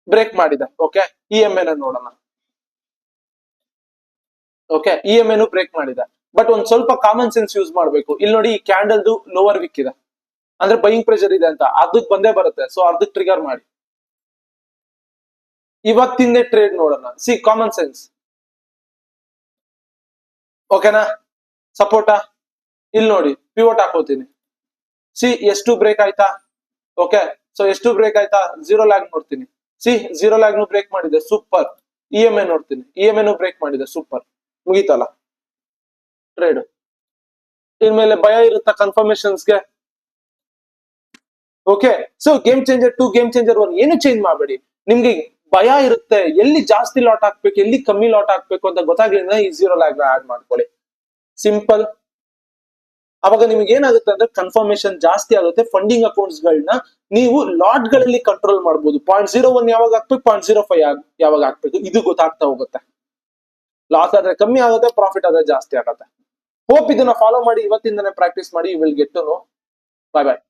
ಬ್ರೇಕ್ ಮಾಡಿದೆ. ಓಕೆ, EMA ನ ನೋಡೋಣ. ಓಕೆ, EMA ನು ಬ್ರೇಕ್ ಮಾಡಿದೆ. ಬಟ್ ಒಂದ್ ಸ್ವಲ್ಪ ಕಾಮನ್ ಸೆನ್ಸ್ ಯೂಸ್ ಮಾಡ್ಬೇಕು. ಇಲ್ಲಿ ನೋಡಿ, ಈ ಕ್ಯಾಂಡಲ್ದು ಲೋವರ್ ವಿಕ್ ಇದೆ, ಅಂದ್ರೆ ಬೈಯಿಂಗ್ ಪ್ರೆಷರ್ ಇದೆ ಅಂತ ಅರ್ಧಕ್ ಬಂದೇ ಬರುತ್ತೆ. ಸೊ ಅರ್ಧಕ್ ಟ್ರಿಗರ್ ಮಾಡಿ ಇವತ್ತಿಂದೇ ಟ್ರೇಡ್ ನೋಡೋಣ. Common sense. ಓಕೆನಾ, ಸಪೋರ್ಟಾ ಇಲ್ಲಿ ನೋಡಿ, ಪಿವೋಟ್ ಹಾಕೋತೀನಿ. ಎಷ್ಟು ಬ್ರೇಕ್ ಆಯ್ತಾ. ಓಕೆ, ಸೊ ಎಷ್ಟು ಬ್ರೇಕ್ ಆಯ್ತಾ, ಝೀರೋ ಲ್ಯಾಗ್ ನೋಡ್ತೀನಿ. ಝೀರೋ ಲ್ಯಾಗ್ ನು ಬ್ರೇಕ್ ಮಾಡಿದೆ, ಸೂಪರ್. EMA ನೋಡ್ತೀನಿ, EMA ನು ಬ್ರೇಕ್ ಮಾಡಿದೆ, ಸೂಪರ್. ಮುಗೀತಲ್ಲ ಟ್ರೇಡ್. ಇನ್ಮೇಲೆ ಭಯ ಇರುತ್ತಾ ಕನ್ಫರ್ಮೇಶನ್ಸ್ಗೆ. Okay, so game changer 2, game changer 1 ಏನು ಚೇಂಜ್ ಮಾಡಬೇಡಿ. ನಿಮ್ಗೆ ಭಯ ಇರುತ್ತೆ, ಎಲ್ಲಿ ಜಾಸ್ತಿ ಲಾಟ್ ಹಾಕ್ಬೇಕು, ಎಲ್ಲಿ ಕಮ್ಮಿ ಲಾಟ್ ಹಾಕ್ಬೇಕು ಅಂತ ಗೊತ್ತಾಗ್ಲಿಲ್ಲ, ಈ ಝೀರೋ ಲ್ಯಾಗ್ ಆಡ್ ಮಾಡ್ಕೊಳ್ಳಿ. ಸಿಂಪಲ್. ಅವಾಗ ನಿಮ್ಗೆ ಏನಾಗುತ್ತೆ ಅಂದ್ರೆ ಕನ್ಫರ್ಮೇಶನ್ ಜಾಸ್ತಿ ಆಗುತ್ತೆ. ಫಂಡಿಂಗ್ ಅಕೌಂಟ್ಸ್ ಗಳನ್ನ ನೀವು ಲಾಟ್ ಗಳಲ್ಲಿ ಕಂಟ್ರೋಲ್ ಮಾಡಬಹುದು. 0.01 ಯಾವಾಗ ಹಾಕ್ಬೇಕು, 0.05 ಯಾವಾಗ ಹಾಕ್ಬೇಕು, ಇದು ಗೊತ್ತಾಗ್ತಾ ಹೋಗುತ್ತೆ. ಲಾಸ್ ಆದ್ರೆ ಕಮ್ಮಿ ಆಗುತ್ತೆ, ಪ್ರಾಫಿಟ್ ಆದ್ರೆ ಜಾಸ್ತಿ ಆಗುತ್ತೆ. ಹೋಪ್ ಇದನ್ನ ಫಾಲೋ ಮಾಡಿ, ಇವತ್ತಿಂದನೇ ಪ್ರಾಕ್ಟೀಸ್ ಮಾಡಿ. You will get to know. Bye bye.